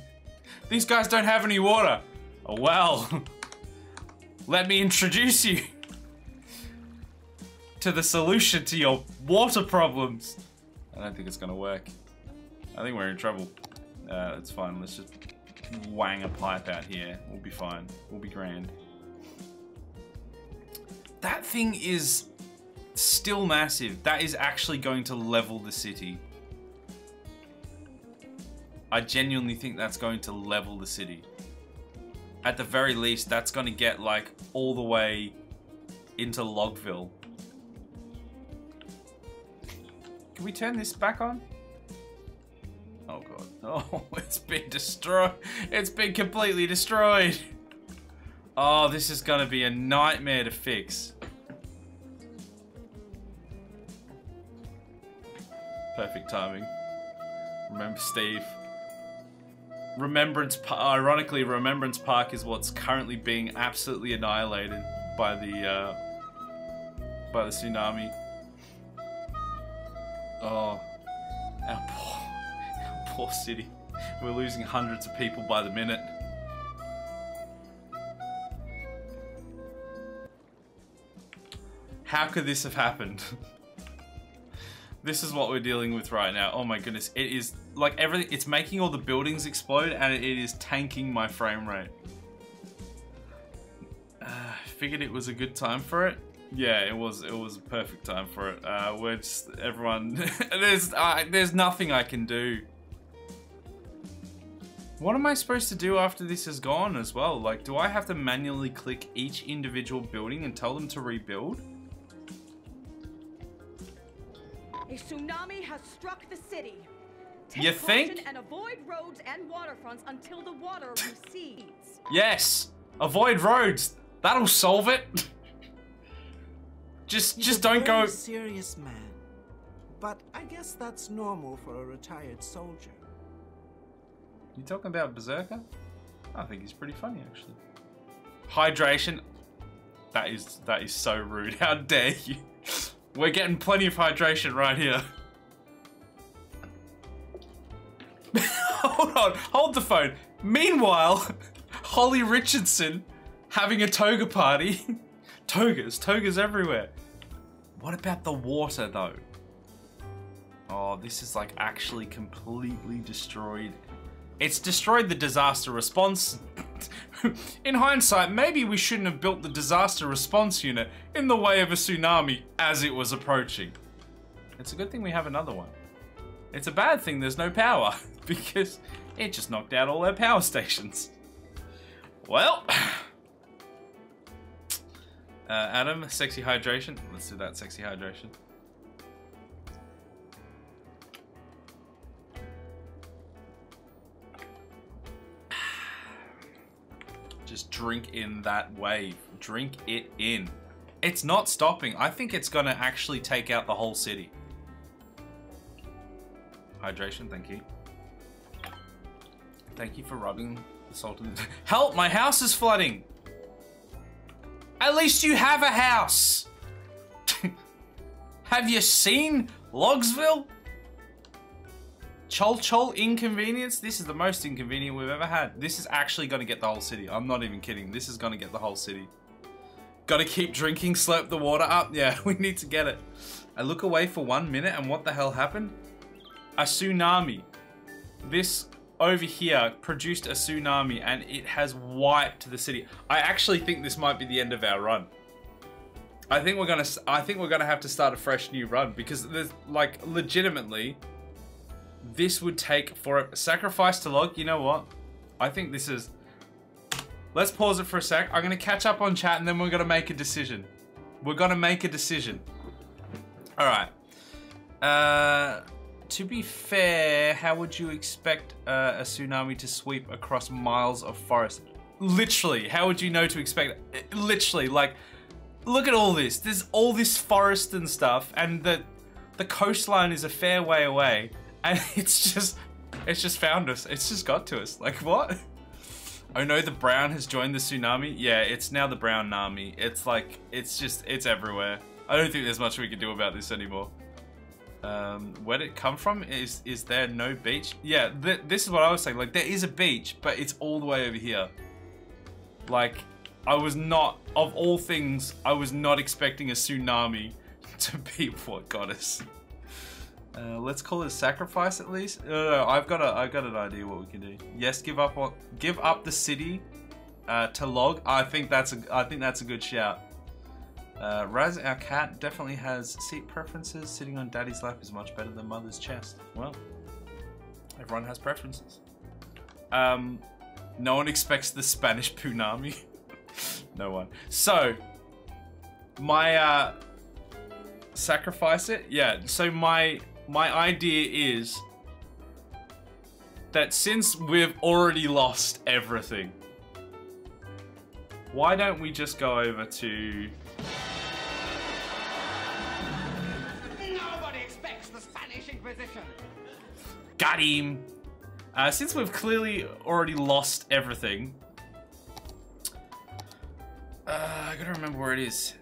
These guys don't have any water! Oh, well... Let me introduce you to the solution to your water problems. I don't think it's gonna work. I think we're in trouble. It's fine. Let's just wang a pipe out here. We'll be fine. We'll be grand. That thing is still massive. That is actually going to level the city. I genuinely think that's going to level the city. At the very least, that's going to get like all the way into Logville. Can we turn this back on? Oh god. Oh, it's been destroyed. It's been completely destroyed. Oh, this is going to be a nightmare to fix. Perfect timing. Remember Steve. Ironically, Remembrance Park is what's currently being absolutely annihilated by the tsunami. Oh, our poor city. We're losing hundreds of people by the minute. How could this have happened? This is what we're dealing with right now. Oh my goodness, it is like everything, it's making all the buildings explode and it is tanking my frame rate. Figured it was a good time for it. Yeah, it was a perfect time for it. We're just, everyone, there's nothing I can do. What am I supposed to do after this is gone as well? Like, do I have to manually click each individual building and tell them to rebuild? A tsunami has struck the city. You think? Take caution and avoid roads and waterfronts until the water recedes. Yes, avoid roads. That'll solve it. Just don't go. He's a very serious man, but I guess that's normal for a retired soldier. You talking about Berserker? I think he's pretty funny actually. Hydration. That is so rude. How dare you? We're getting plenty of hydration right here. Hold on, hold the phone. Meanwhile, Holly Richardson having a toga party. Togas everywhere. What about the water though? Oh, this is like actually completely destroyed. It's destroyed the disaster response. In hindsight, maybe we shouldn't have built the disaster response unit in the way of a tsunami as it was approaching. It's a good thing we have another one. It's a bad thing there's no power because it just knocked out all our power stations. Well, Adam, sexy hydration. Let's do that, sexy hydration. Just drink in that wave. Drink it in. It's not stopping. I think it's gonna actually take out the whole city. Hydration, thank you. Thank you for rubbing the salt in the... Help! My house is flooding! At least you have a house! Have you seen Logsville? Chol inconvenience? This is the most inconvenient we've ever had. This is actually gonna get the whole city. I'm not even kidding. This is gonna get the whole city. Gotta keep drinking, slurp the water up. Yeah, we need to get it. I look away for 1 minute and what the hell happened? A tsunami. This over here produced a tsunami and it has wiped the city. I actually think this might be the end of our run. I think we're gonna have to start a fresh new run because there's like legitimately this would take for a sacrifice to log. You know what? I think this is... Let's pause it for a sec. I'm gonna catch up on chat and then we're gonna make a decision. We're gonna make a decision. All right. To be fair, how would you expect a tsunami to sweep across miles of forest? Literally, how would you know to expect it? Literally, like, look at all this. There's all this forest and stuff, and the coastline is a fair way away, and it's just found us. It's just got to us. Like, what? Oh no, the brown has joined the tsunami. Yeah, it's now the brown Nami. It's like, it's everywhere. I don't think there's much we can do about this anymore. Where did it come from? Is there no beach? Yeah, this is what I was saying. Like, there is a beach, but it's all the way over here. Like, I was not, of all things, I was not expecting a tsunami to be what got us. Let's call it a sacrifice at least. No, I've got an idea what we can do. Yes, give up the city to log. I think that's a good shout. Raz, our cat, definitely has seat preferences. Sitting on daddy's lap is much better than mother's chest. Well, everyone has preferences. No one expects the Spanish punami. No one. So, my sacrifice it. Yeah. So my idea is that since we've already lost everything, why don't we just go over to... Nobody expects the Spanish Inquisition. Got him. Since we've clearly already lost everything, I gotta remember where it is.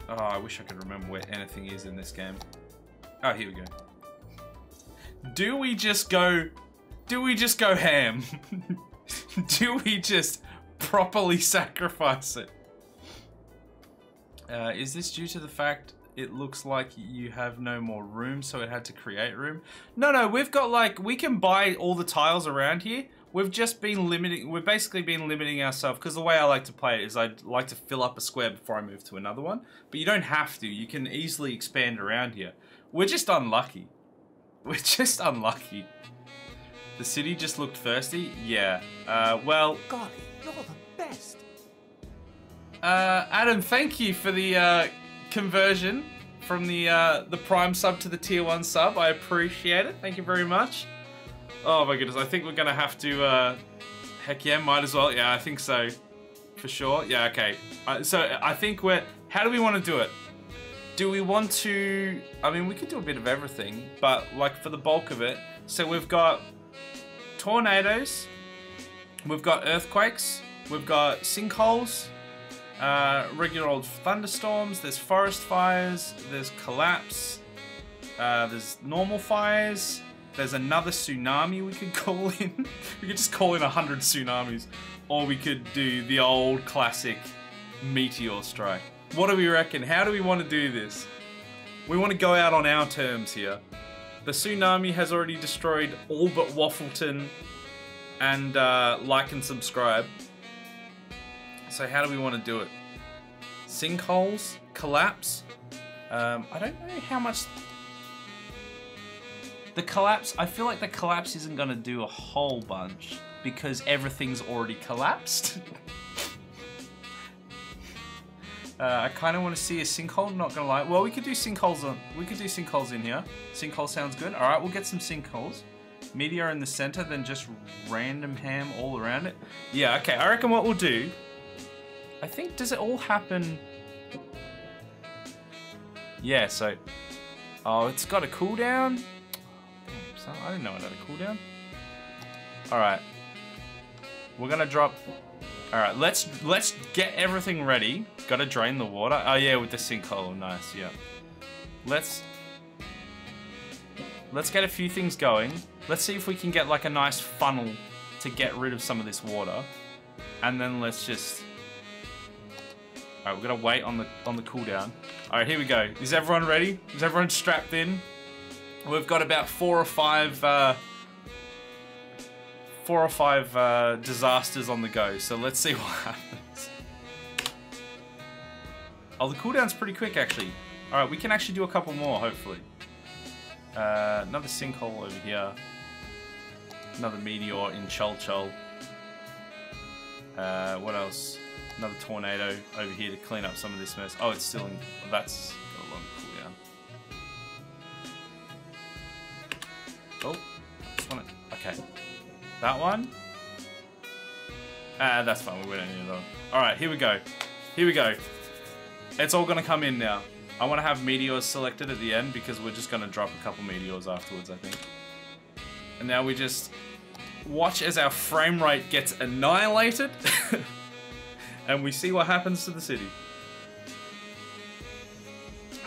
Oh, I wish I could remember where anything is in this game. Oh, here we go. Do we just go ham? Do we just properly sacrifice it? Is this due to the fact it looks like you have no more room, so it had to create room? No, we've got like, we can buy all the tiles around here. We've just been limiting, we've basically been limiting ourselves, because the way I like to play it is I like to fill up a square before I move to another one. But you don't have to, you can easily expand around here. We're just unlucky. We're just unlucky. The city just looked thirsty? Yeah. Well... Golly, you're the best. Adam, thank you for the conversion from the Prime sub to the Tier 1 sub. I appreciate it. Thank you very much. Oh my goodness, I think we're gonna have to... heck yeah, might as well. Yeah, I think so. For sure. Yeah, okay. So I think we're... How do we want to do it? Do we want to... I mean, we could do a bit of everything, but like for the bulk of it. So we've got tornadoes, we've got earthquakes, we've got sinkholes, regular old thunderstorms, there's forest fires, there's collapse, there's normal fires, There's another tsunami we could call in. We could just call in 100 tsunamis. Or we could do the old classic meteor strike. What do we reckon? How do we want to do this? We want to go out on our terms here. The tsunami has already destroyed all but Waffleton. And like and subscribe. So how do we want to do it? Sinkholes? Collapse? I don't know how much... The collapse, I feel like the collapse isn't going to do a whole bunch because everything's already collapsed. I kind of want to see a sinkhole, not gonna lie. Well, we could do sinkholes in here. Sinkhole sounds good. All right, we'll get some sinkholes. Meteor in the center, then just random ham all around it. Yeah, okay, I reckon what we'll do, I think, does it all happen? Yeah, so, oh, it's got a cooldown. Damn, I didn't know it had a cooldown. All right, we're gonna drop. All right, let's get everything ready. Got to drain the water. Oh yeah, with the sinkhole, nice. Yeah, let's get a few things going. Let's see if we can get like a nice funnel to get rid of some of this water, and then let's just. All right, we're gonna wait on the cooldown. All right, here we go. Is everyone ready? Is everyone strapped in? We've got about four or five disasters on the go. So let's see what happens. Oh, the cooldown's pretty quick actually. All right, we can actually do a couple more hopefully. Another sinkhole over here. Another meteor in Chol Chol. What else? Another tornado over here to clean up some of this mess. Oh, it's still in. Well, that's got a long cooldown. Oh, this one. Okay, that one. That's fine. We don't need that. All right, here we go. Here we go. It's all gonna come in now. I want to have meteors selected at the end because we're just gonna drop a couple meteors afterwards, I think. And now we just watch as our frame rate gets annihilated. And we see what happens to the city.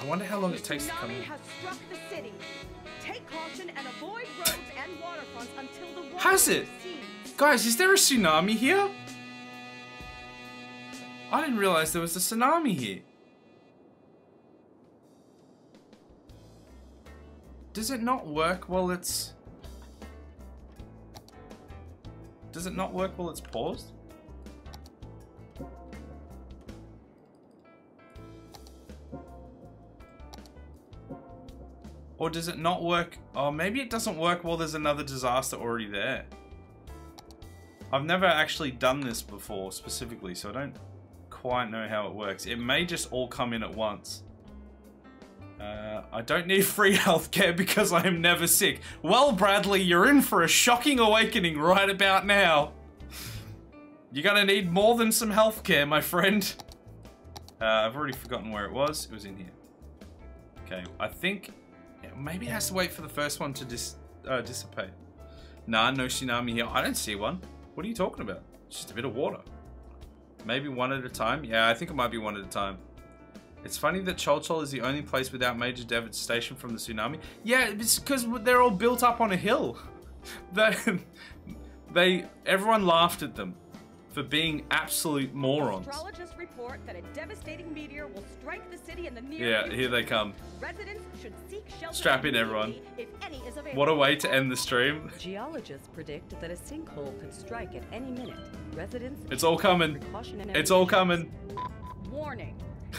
I wonder how long it takes to come in. Tsunami has struck the city. Take caution and avoid roads and waterfronts until the water Has it? recedes. Guys, is there a tsunami here? I didn't realize there was a tsunami here. Does it not work while it's... Does it not work while it's paused? Or does it not work? Oh, maybe it doesn't work while there's another disaster already there. I've never actually done this before specifically, so I don't quite know how it works. It may just all come in at once. I don't need free healthcare because I am never sick. Well, Bradley, you're in for a shocking awakening right about now. You're gonna need more than some healthcare, my friend. I've already forgotten where it was. It was in here. Okay, I think... Maybe it has to wait for the first one to dissipate. Nah, no tsunami here. I don't see one. What are you talking about? It's just a bit of water. Maybe one at a time? Yeah, I think it might be one at a time. It's funny that Chol Chol is the only place without major devastation from the tsunami. Yeah, it's because they're all built up on a hill. Everyone laughed at them for being absolute morons. Astrologists report that a devastating meteor will strike the city in the near Yeah, future. here they come. Residents should seek shelter. Strap in, everyone. If any is available. What a way to end the stream. Geologists predict that a sinkhole could strike at any minute. Residents. It's all coming. It's all coming. Warning.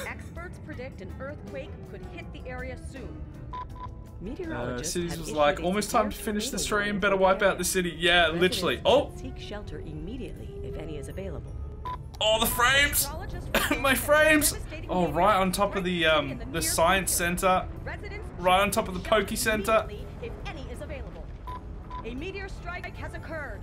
Experts predict an earthquake could hit the area soon. Meteorologists Cities have was issued like, a almost severe time to finish the tornado stream. warning Better for wipe the out area. the city. Yeah, literally. Residents Oh, should seek shelter immediately if any is available. oh, the frames. Astrologists My report that a frames. devastating Oh, meteor right will on top of strike the city in near science future. center. Residents Right should on top of the seek Poke shelter Center. immediately if any is available. A meteor strike has occurred.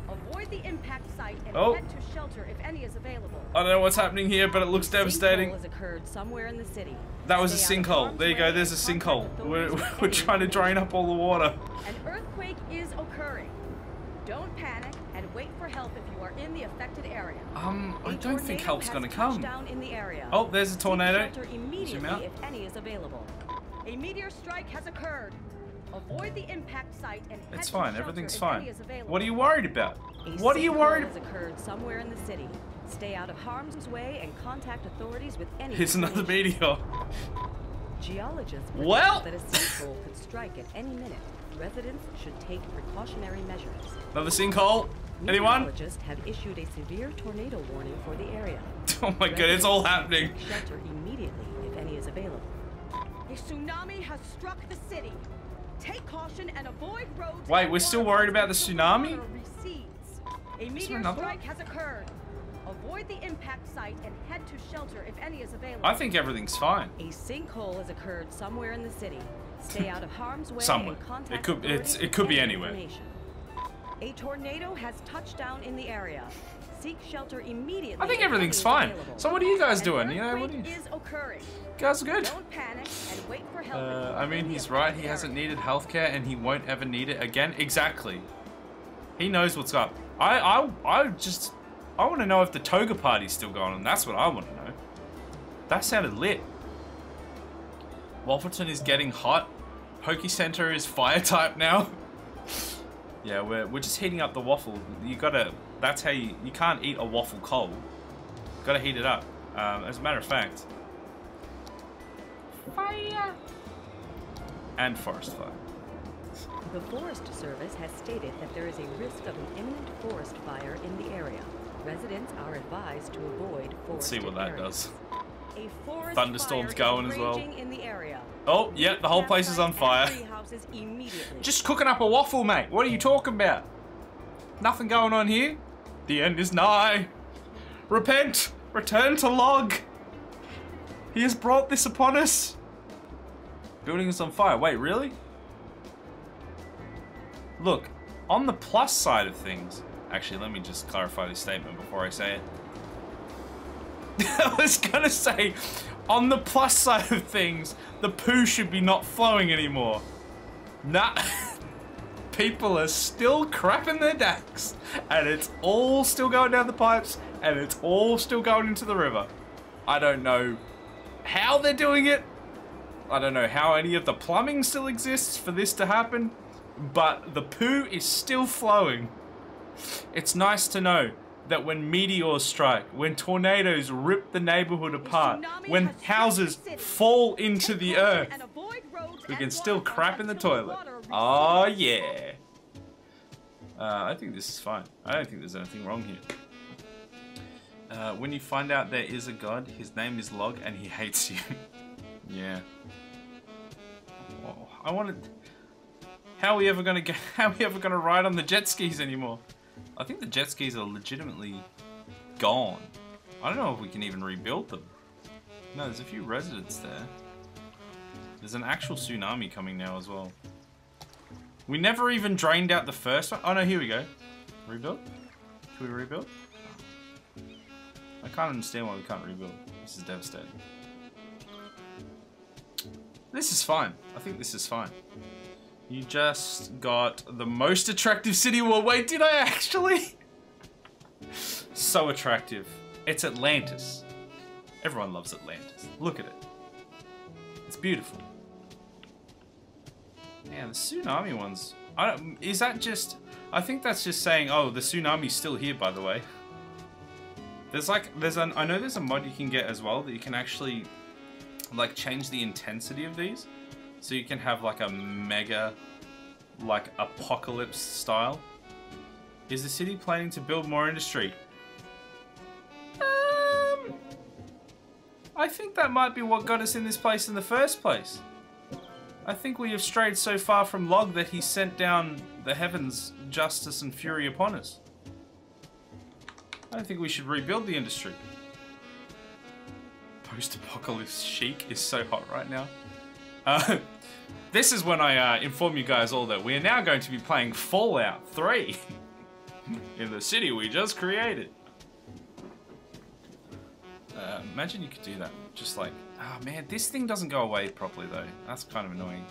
Avoid the impact site and Oh. head to shelter if any is available. I don't know what's happening here, but it looks devastating. Sinkhole has occurred somewhere in the city. That was a Stay out of sinkhole. harm's There you go. way There's a and sinkhole. contact We're authorities we're if trying to any drain up all the water. An earthquake is occurring. Don't panic and wait for help if you are in the affected area. I A don't think tornado help's has gonna touched come. down in the area. Oh, there's a tornado. Seek shelter Zoom immediately out. if any is available. A meteor strike has occurred. Avoid the impact site and head It's to fine. shelter Everything's if fine. any is available. What are you worried about? A What are you worried sinkhole has occurred somewhere in the city. Stay out of harm's way and contact authorities with any Here's another information. meteor. Geologists Well- predict that a sinkhole could strike at any minute. Residents should take precautionary measures. Another sinkhole. Anyone? Meteorologists have issued a severe tornado warning for the area. Oh my god, it's all happening. Seek shelter immediately if any is available. A tsunami has struck the city. Take caution and avoid roads. Wait, and we're still waterfronts worried about the until tsunami? water recedes. A there meteor another strike has occurred. Avoid the impact site and head to shelter if any is available. I think everything's fine. A sinkhole has occurred somewhere in the city. Stay out of harm's way Somewhere. and contact It could- authorities it with could be any anywhere. information. A tornado has touched down in the area. Seek shelter immediately. I think if everything's any is fine. available. So what are you guys An doing? You know, what are earthquake you is occurring. guys are good. Don't panic and wait for help. if you I are mean, in the he's right. He affected hasn't area. needed healthcare, and he won't ever need it again. Exactly. He knows what's up. I want to know if the toga party's still going on. That's what I want to know. That sounded lit. Wolferton is getting hot. Poke Center is fire type now. Yeah, we're just heating up the waffle. You gotta. That's how you can't eat a waffle cold. Gotta heat it up. As a matter of fact. Fire. And forest fire. The Forest Service has stated that there is a risk of an imminent forest fire in the area. Residents are advised to avoid forest Let's see what that does. A forest Thunderstorms fire going is as well. raging in the area. Oh, yeah, the whole place is on fire. Houses immediately. Just cooking up a waffle, mate. What are you talking about? Nothing going on here. The end is nigh. Repent. Return to log. He has brought this upon us. Building is on fire. Wait, really? Look, on the plus side of things... Actually, let me just clarify this statement before I say it. I was gonna say, on the plus side of things, the poo should be not flowing anymore. Nah. People are still crapping their dacks, and it's all still going down the pipes, and it's all still going into the river. I don't know how they're doing it. I don't know how any of the plumbing still exists for this to happen, but the poo is still flowing. It's nice to know that when meteors strike, when tornadoes rip the neighborhood apart, when houses fall into the earth, we can still crap in the toilet. Oh yeah. I think this is fine. I don't think there's anything wrong here. When you find out there is a god, his name is Log, and he hates you. Yeah. Oh, I wanted. How are we ever gonna get? How are we ever gonna ride on the jet skis anymore? I think the jet skis are legitimately gone. I don't know if we can even rebuild them. No, there's a few residents there. There's an actual tsunami coming now as well. We never even drained out the first one. Oh no, here we go. Rebuild? Should we rebuild? I can't understand why we can't rebuild. This is devastating. This is fine. I think this is fine. You just got the most attractive city. Well, wait, did I actually? So attractive. It's Atlantis. Everyone loves Atlantis. Look at it. It's beautiful. Man, the tsunami ones. Is that just... I think that's just saying, oh, the tsunami's still here, by the way. I know there's a mod you can get as well that you can actually, like, change the intensity of these. So you can have, like, a mega, like, apocalypse style. Is the city planning to build more industry? I think that might be what got us in this place in the first place. I think we have strayed so far from Log that he sent down the heavens justice and fury upon us. I think we should rebuild the industry. Post-apocalypse chic is so hot right now. This is when I inform you guys all that we are now going to be playing Fallout 3 in the city we just created. Imagine you could do that. Just like, oh man, this thing doesn't go away properly though. That's kind of annoying.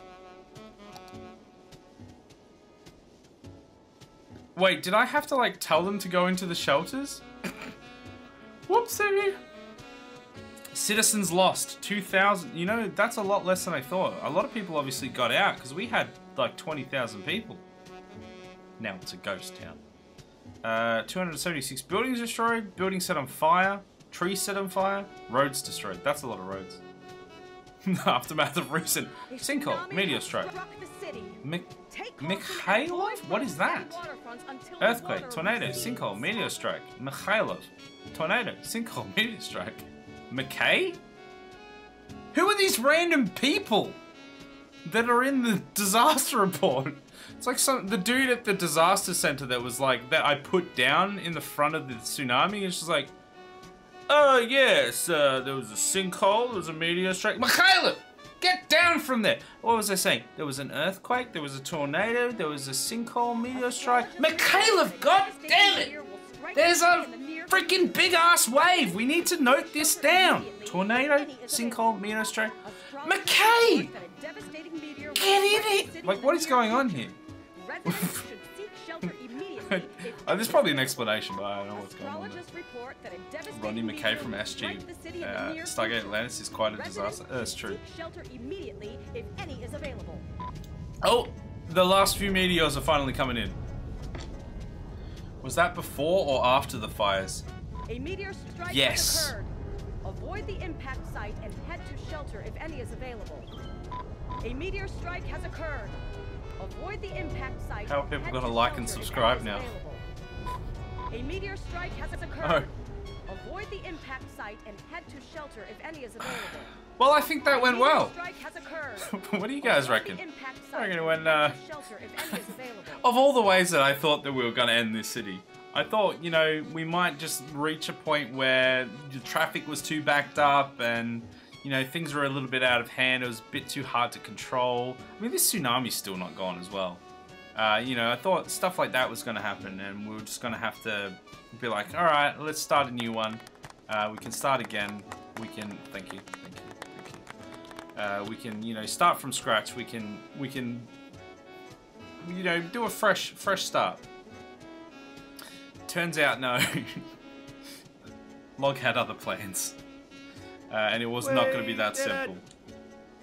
Wait, did I have to like tell them to go into the shelters? Whoopsie! Citizens lost 2,000. You know, that's a lot less than I thought. A lot of people obviously got out because we had like 20,000 people. Now it's a ghost town. 276 buildings destroyed, buildings set on fire, trees set on fire, roads destroyed. That's a lot of roads. Aftermath of recent sinkhole, meteor strike. Mikhailov? What is that? Earthquake, tornado, sinkhole, meteor strike. Mikhailov. Tornado, sinkhole, meteor strike. McKay? Who are these random people that are in the disaster report? It's like the dude at the disaster center that was like, that I put down in the front of the tsunami. It's just like, oh yes, there was a sinkhole, there was a meteor strike. Mikhailov! Get down from there! What was I saying? There was an earthquake, there was a tornado, there was a sinkhole, meteor strike. Mikhailov, god damn it! There's a freaking big ass wave! We need to note this down! Tornado, sinkhole, meteor strike. McKay! Get in it! Like, what is going on here? There's probably an explanation, but I don't know what's going on there. Rodney McKay from SG. Stargate Atlantis is quite a disaster. That's true. Oh! The last few meteors are finally coming in. Was that before or after the fires? A meteor strike yes. has occurred. Avoid the impact site and head to shelter if any is available. A meteor strike has occurred. Avoid the impact site. How are people gonna like and subscribe now? A meteor strike has occurred. Avoid the impact site and head to shelter if any is available. Well, I think that went well. Strike has occurred. What do you guys reckon? I reckon it went, of Of all the ways that I thought that we were gonna end this city, I thought, you know, we might just reach a point where the traffic was too backed up and, you know, things were a little bit out of hand. It was a bit too hard to control. I mean, this tsunami's still not gone as well. You know, I thought stuff like that was going to happen and we were just going to have to be like, all right, let's start a new one. We can start again. We can, thank you. We can, you know, start from scratch. We can, you know, do a fresh start. Turns out, no. Log had other plans. And it was not going to be that simple.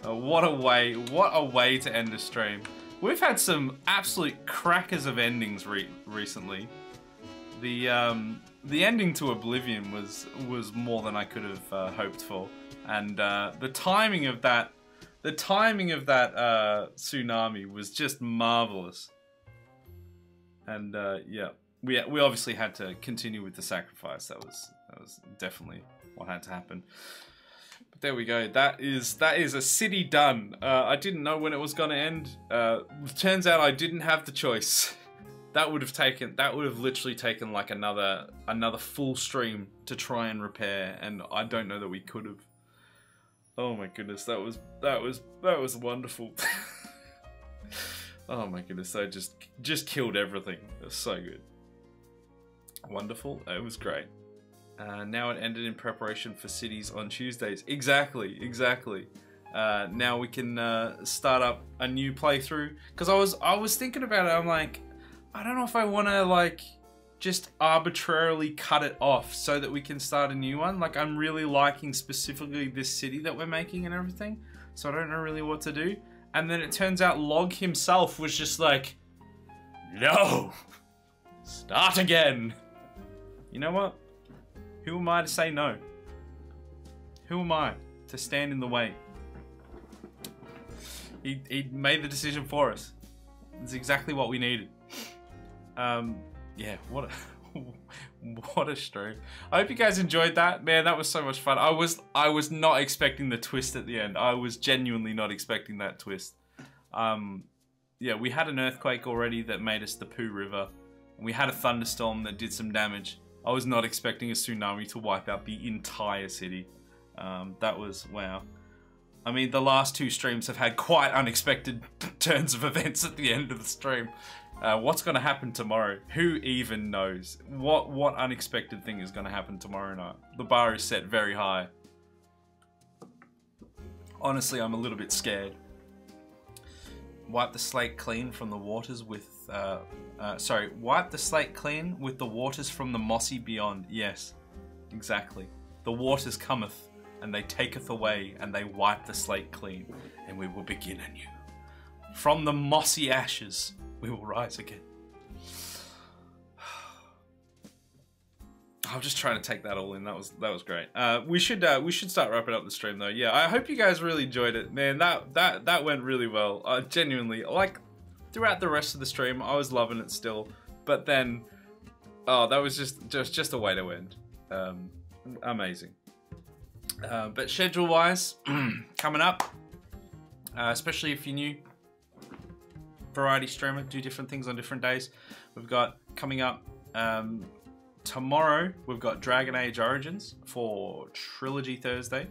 What a way to end a stream. We've had some absolute crackers of endings recently. The ending to Oblivion was more than I could have hoped for, and the timing of that tsunami was just marvelous. And yeah, we obviously had to continue with the sacrifice. That was definitely what had to happen. There we go. That is a city done. I didn't know when it was gonna end. Turns out I didn't have the choice. That would have literally taken like another full stream to try and repair, and I don't know that we could have. Oh my goodness, that was wonderful. Oh my goodness, I just killed everything. It was so good. Wonderful. It was great. Now it ended in preparation for cities on Tuesdays. Exactly. Now we can start up a new playthrough. Because I was thinking about it. I'm like, I don't know if I want to like just arbitrarily cut it off so that we can start a new one. Like, I'm really liking specifically this city that we're making and everything. So I don't know really what to do. And then it turns out Log himself was just like, no, start again. You know what? Who am I to say no? Who am I to stand in the way? He made the decision for us. It's exactly what we needed. Yeah, what a stream. I hope you guys enjoyed that. Man, that was so much fun. I was not expecting the twist at the end. I was genuinely not expecting that twist. Yeah, we had an earthquake already that made us the Pooh River. And we had a thunderstorm that did some damage. I was not expecting a tsunami to wipe out the entire city. That was, wow. I mean, the last two streams have had quite unexpected turns of events at the end of the stream. What's going to happen tomorrow? Who even knows? What unexpected thing is going to happen tomorrow night? The bar is set very high. Honestly, I'm a little bit scared. Wipe the slate clean from the waters with... sorry, wipe the slate clean with the waters from the mossy beyond. Yes, exactly. The waters cometh, and they taketh away, and they wipe the slate clean, and we will begin anew. From the mossy ashes, we will rise again. I'm just trying to take that all in. That was great. We should start wrapping up the stream though. Yeah, I hope you guys really enjoyed it, man. That went really well. Genuinely, like throughout the rest of the stream, I was loving it still. But then, oh, that was just a way to end. Amazing. But schedule-wise, coming up, especially if you're new, variety streamer, do different things on different days. We've got coming up. Tomorrow, we've got Dragon Age Origins for Trilogy Thursday.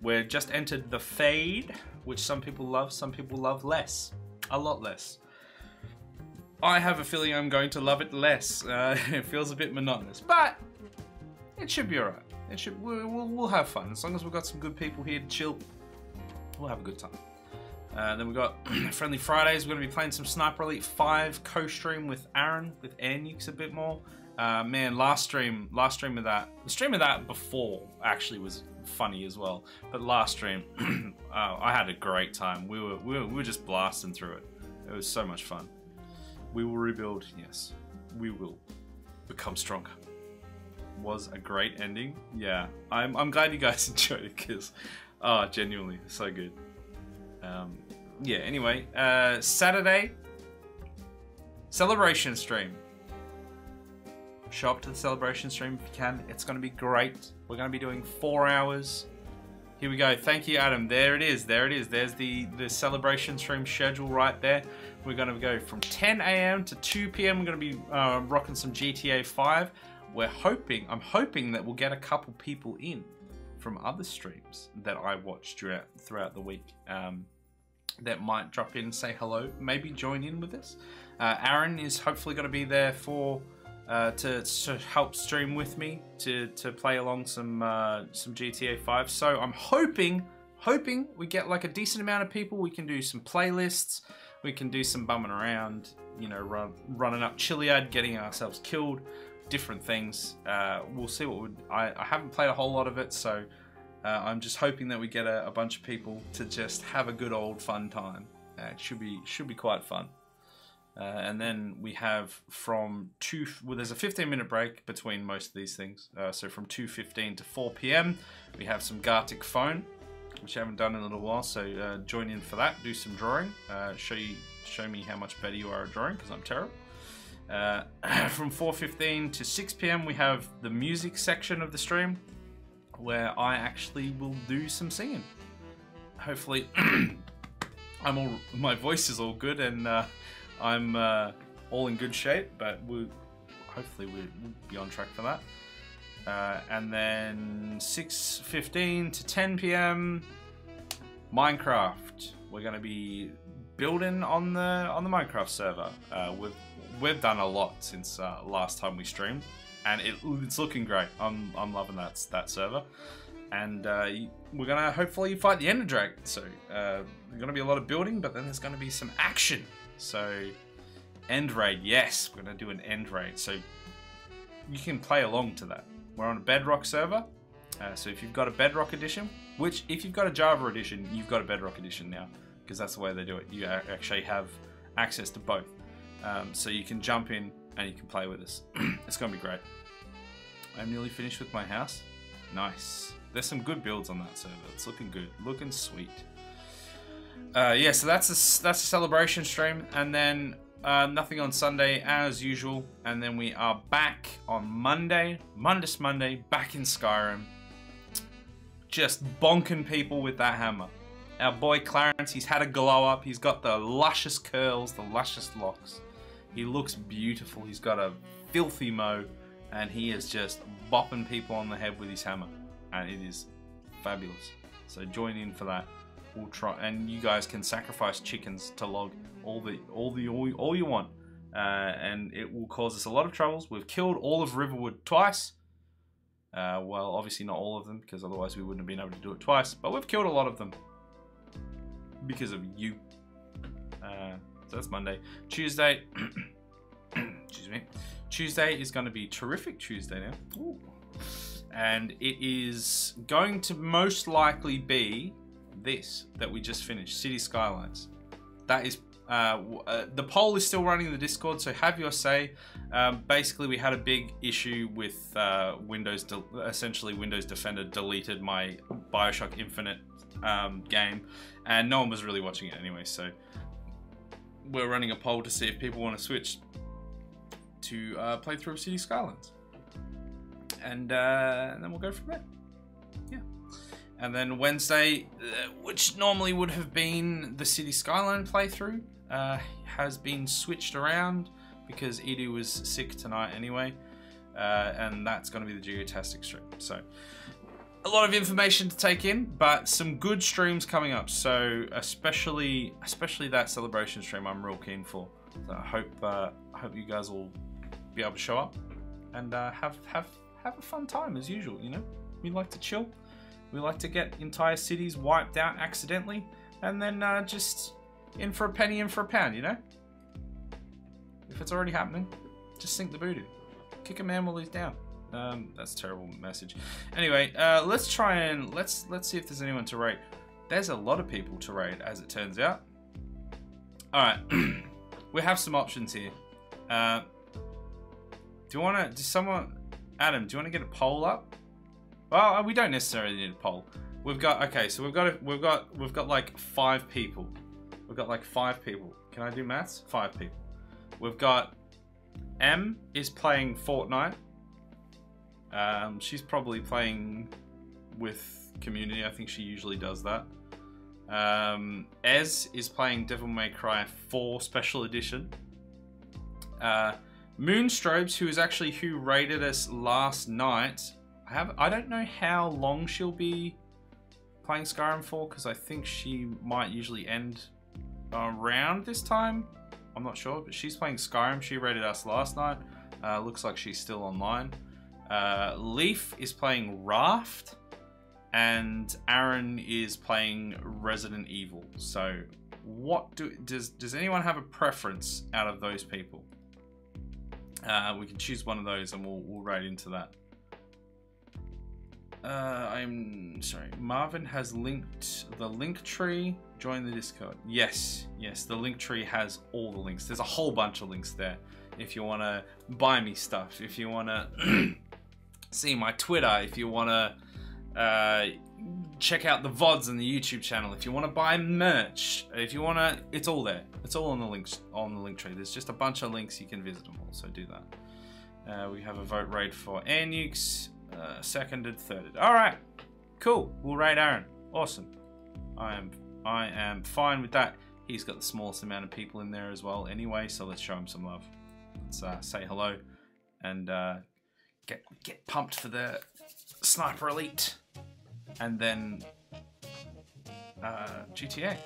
We're just entered the Fade, which some people love less. A lot less. I have a feeling I'm going to love it less. It feels a bit monotonous, but it should be alright. We'll have fun. As long as we've got some good people here to chill, we'll have a good time. Then we've got Friendly Fridays. We're going to be playing some Sniper Elite 5 co-stream with Aaron, with Air Nukes a bit more. Man, last stream of that, the stream of that before actually was funny as well. But last stream, I had a great time. We were just blasting through it. It was so much fun. We will rebuild. Yes, we will become stronger. Was a great ending. Yeah, I'm glad you guys enjoyed it because, genuinely so good. Yeah. Anyway, Saturday celebration stream. Show up to the celebration stream if you can. It's going to be great. We're going to be doing 4 hours. Here we go. Thank you, Adam. There it is. There it is. There's the celebration stream schedule right there. We're going to go from 10 AM to 2 PM. We're going to be rocking some GTA 5. I'm hoping that we'll get a couple people in from other streams that I watch throughout the week. That might drop in, say hello, maybe join in with us. Aaron is hopefully going to be there for to help stream with me to play along some GTA 5. So I'm hoping we get like a decent amount of people. We can do some playlists. We can do some bumming around, you know, running up Chiliad, getting ourselves killed, different things. We'll see what I haven't played a whole lot of it, so I'm just hoping that we get a bunch of people to just have a good old fun time. It should be quite fun. And then we have from there's a 15-minute break between most of these things. So from 2:15 to 4 PM, we have some Gartic Phone, which I haven't done in a little while. So join in for that. Do some drawing. Show me how much better you are at drawing, because I'm terrible. From 4:15 to 6 PM, we have the music section of the stream, where I actually will do some singing. Hopefully, my voice is all good and I'm all in good shape, but hopefully we'll be on track for that. And then 6:15 to 10 PM, Minecraft. We're going to be building on the Minecraft server. We've done a lot since last time we streamed, and it's looking great. I'm loving that server, and we're gonna hopefully fight the Ender Dragon. So there's gonna be a lot of building, but then there's gonna be some action. So end raid, yes, we're gonna do an end raid. So you can play along to that. We're on a Bedrock server, so if you've got a Bedrock edition, which if you've got a Java edition, you've got a Bedrock edition now, because that's the way they do it. You actually have access to both. So you can jump in and you can play with us. It's going to be great. I'm nearly finished with my house. Nice. There's some good builds on that server. It's looking good. Looking sweet. Yeah, so that's a celebration stream. And then nothing on Sunday as usual. And then we are back on Monday. Monday, back in Skyrim. Just bonking people with that hammer. Our boy Clarence, he's had a glow up. He's got the luscious curls, the luscious locks. He looks beautiful. He's got a filthy mo, and he is just bopping people on the head with his hammer, and it is fabulous. So join in for that. We'll try, and you guys can sacrifice chickens to log all you want, and it will cause us a lot of troubles. We've killed all of Riverwood twice. Well, obviously not all of them, because otherwise we wouldn't have been able to do it twice. But we've killed a lot of them because of you. So that's Monday. Tuesday, excuse me. Tuesday is going to be Terrific Tuesday now. Ooh. And it is going to most likely be this that we just finished, City Skylines. That is The poll is still running in the Discord, so have your say. Basically, we had a big issue with essentially Windows Defender deleted my Bioshock Infinite game, and no one was really watching it anyway, so we're running a poll to see if people want to switch to play through City Skylines. And then we'll go from there. Yeah. And then Wednesday, which normally would have been the City Skyline playthrough, has been switched around because Edu was sick tonight anyway. And that's going to be the Geotastic stream. So, a lot of information to take in, but some good streams coming up. So, especially that celebration stream, I'm real keen for. So I hope you guys will be able to show up and have a fun time as usual. You know, we like to chill. We like to get entire cities wiped out accidentally, and then just in for a penny, in for a pound. You know, if it's already happening, just sink the boot in. Kick a man while he's down. That's a terrible message. Anyway, let's try and let's see if there's anyone to raid. There's a lot of people to raid, as it turns out. All right, we have some options here. Do you want to? Does someone? Adam, do you want to get a poll up? Well, we don't necessarily need a poll. We've got so we've got like 5 people. We've got like 5 people. Can I do maths? 5 people. We've got M is playing Fortnite. She's probably playing with community. I think she usually does that. Ez is playing Devil May Cry 4 Special Edition. Moonstrobes, who raided us last night. I don't know how long she'll be playing Skyrim for, because I think she might usually end around this time. I'm not sure, but she's playing Skyrim. She raided us last night. Looks like she's still online. Leaf is playing Raft, and Aaron is playing Resident Evil. So, does anyone have a preference out of those people? We can choose one of those, and we'll raid into that. I'm sorry. Marvin has linked the link tree. Join the Discord. Yes, the link tree has all the links. There's a whole bunch of links there. If you want to buy me stuff, if you want to see my Twitter, if you want to check out the VODs and the YouTube channel, if you want to buy merch, if you want to, it's all there. It's all on the links on the link tree. There's just a bunch of links. You can visit them all. So do that. We have a vote raid for Anukes. Seconded, thirded. All right, cool. We'll raid Aaron. Awesome. I am fine with that. He's got the smallest amount of people in there as well. Anyway, so let's show him some love. Let's say hello and get pumped for the Sniper Elite, and then GTA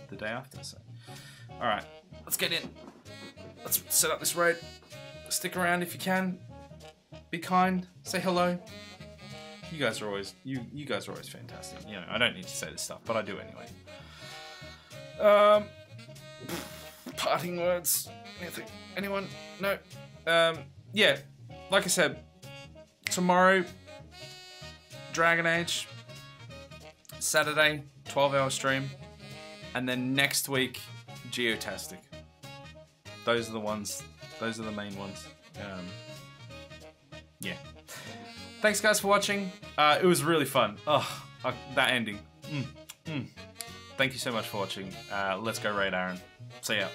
the day after. So, all right, let's get in. Let's set up this raid. Stick around if you can. Be kind. Say hello. You guys are always you guys are always fantastic. You know, I don't need to say this stuff, but I do anyway. Parting words. Anything? Anyone? No. Yeah. Like I said, tomorrow, Dragon Age. Saturday, 12-hour stream, and then next week, Geotastic. Those are the ones. Those are the main ones. Yeah. Thanks guys for watching. It was really fun. Oh, that ending. Thank you so much for watching. Let's go raid Aaron. See ya.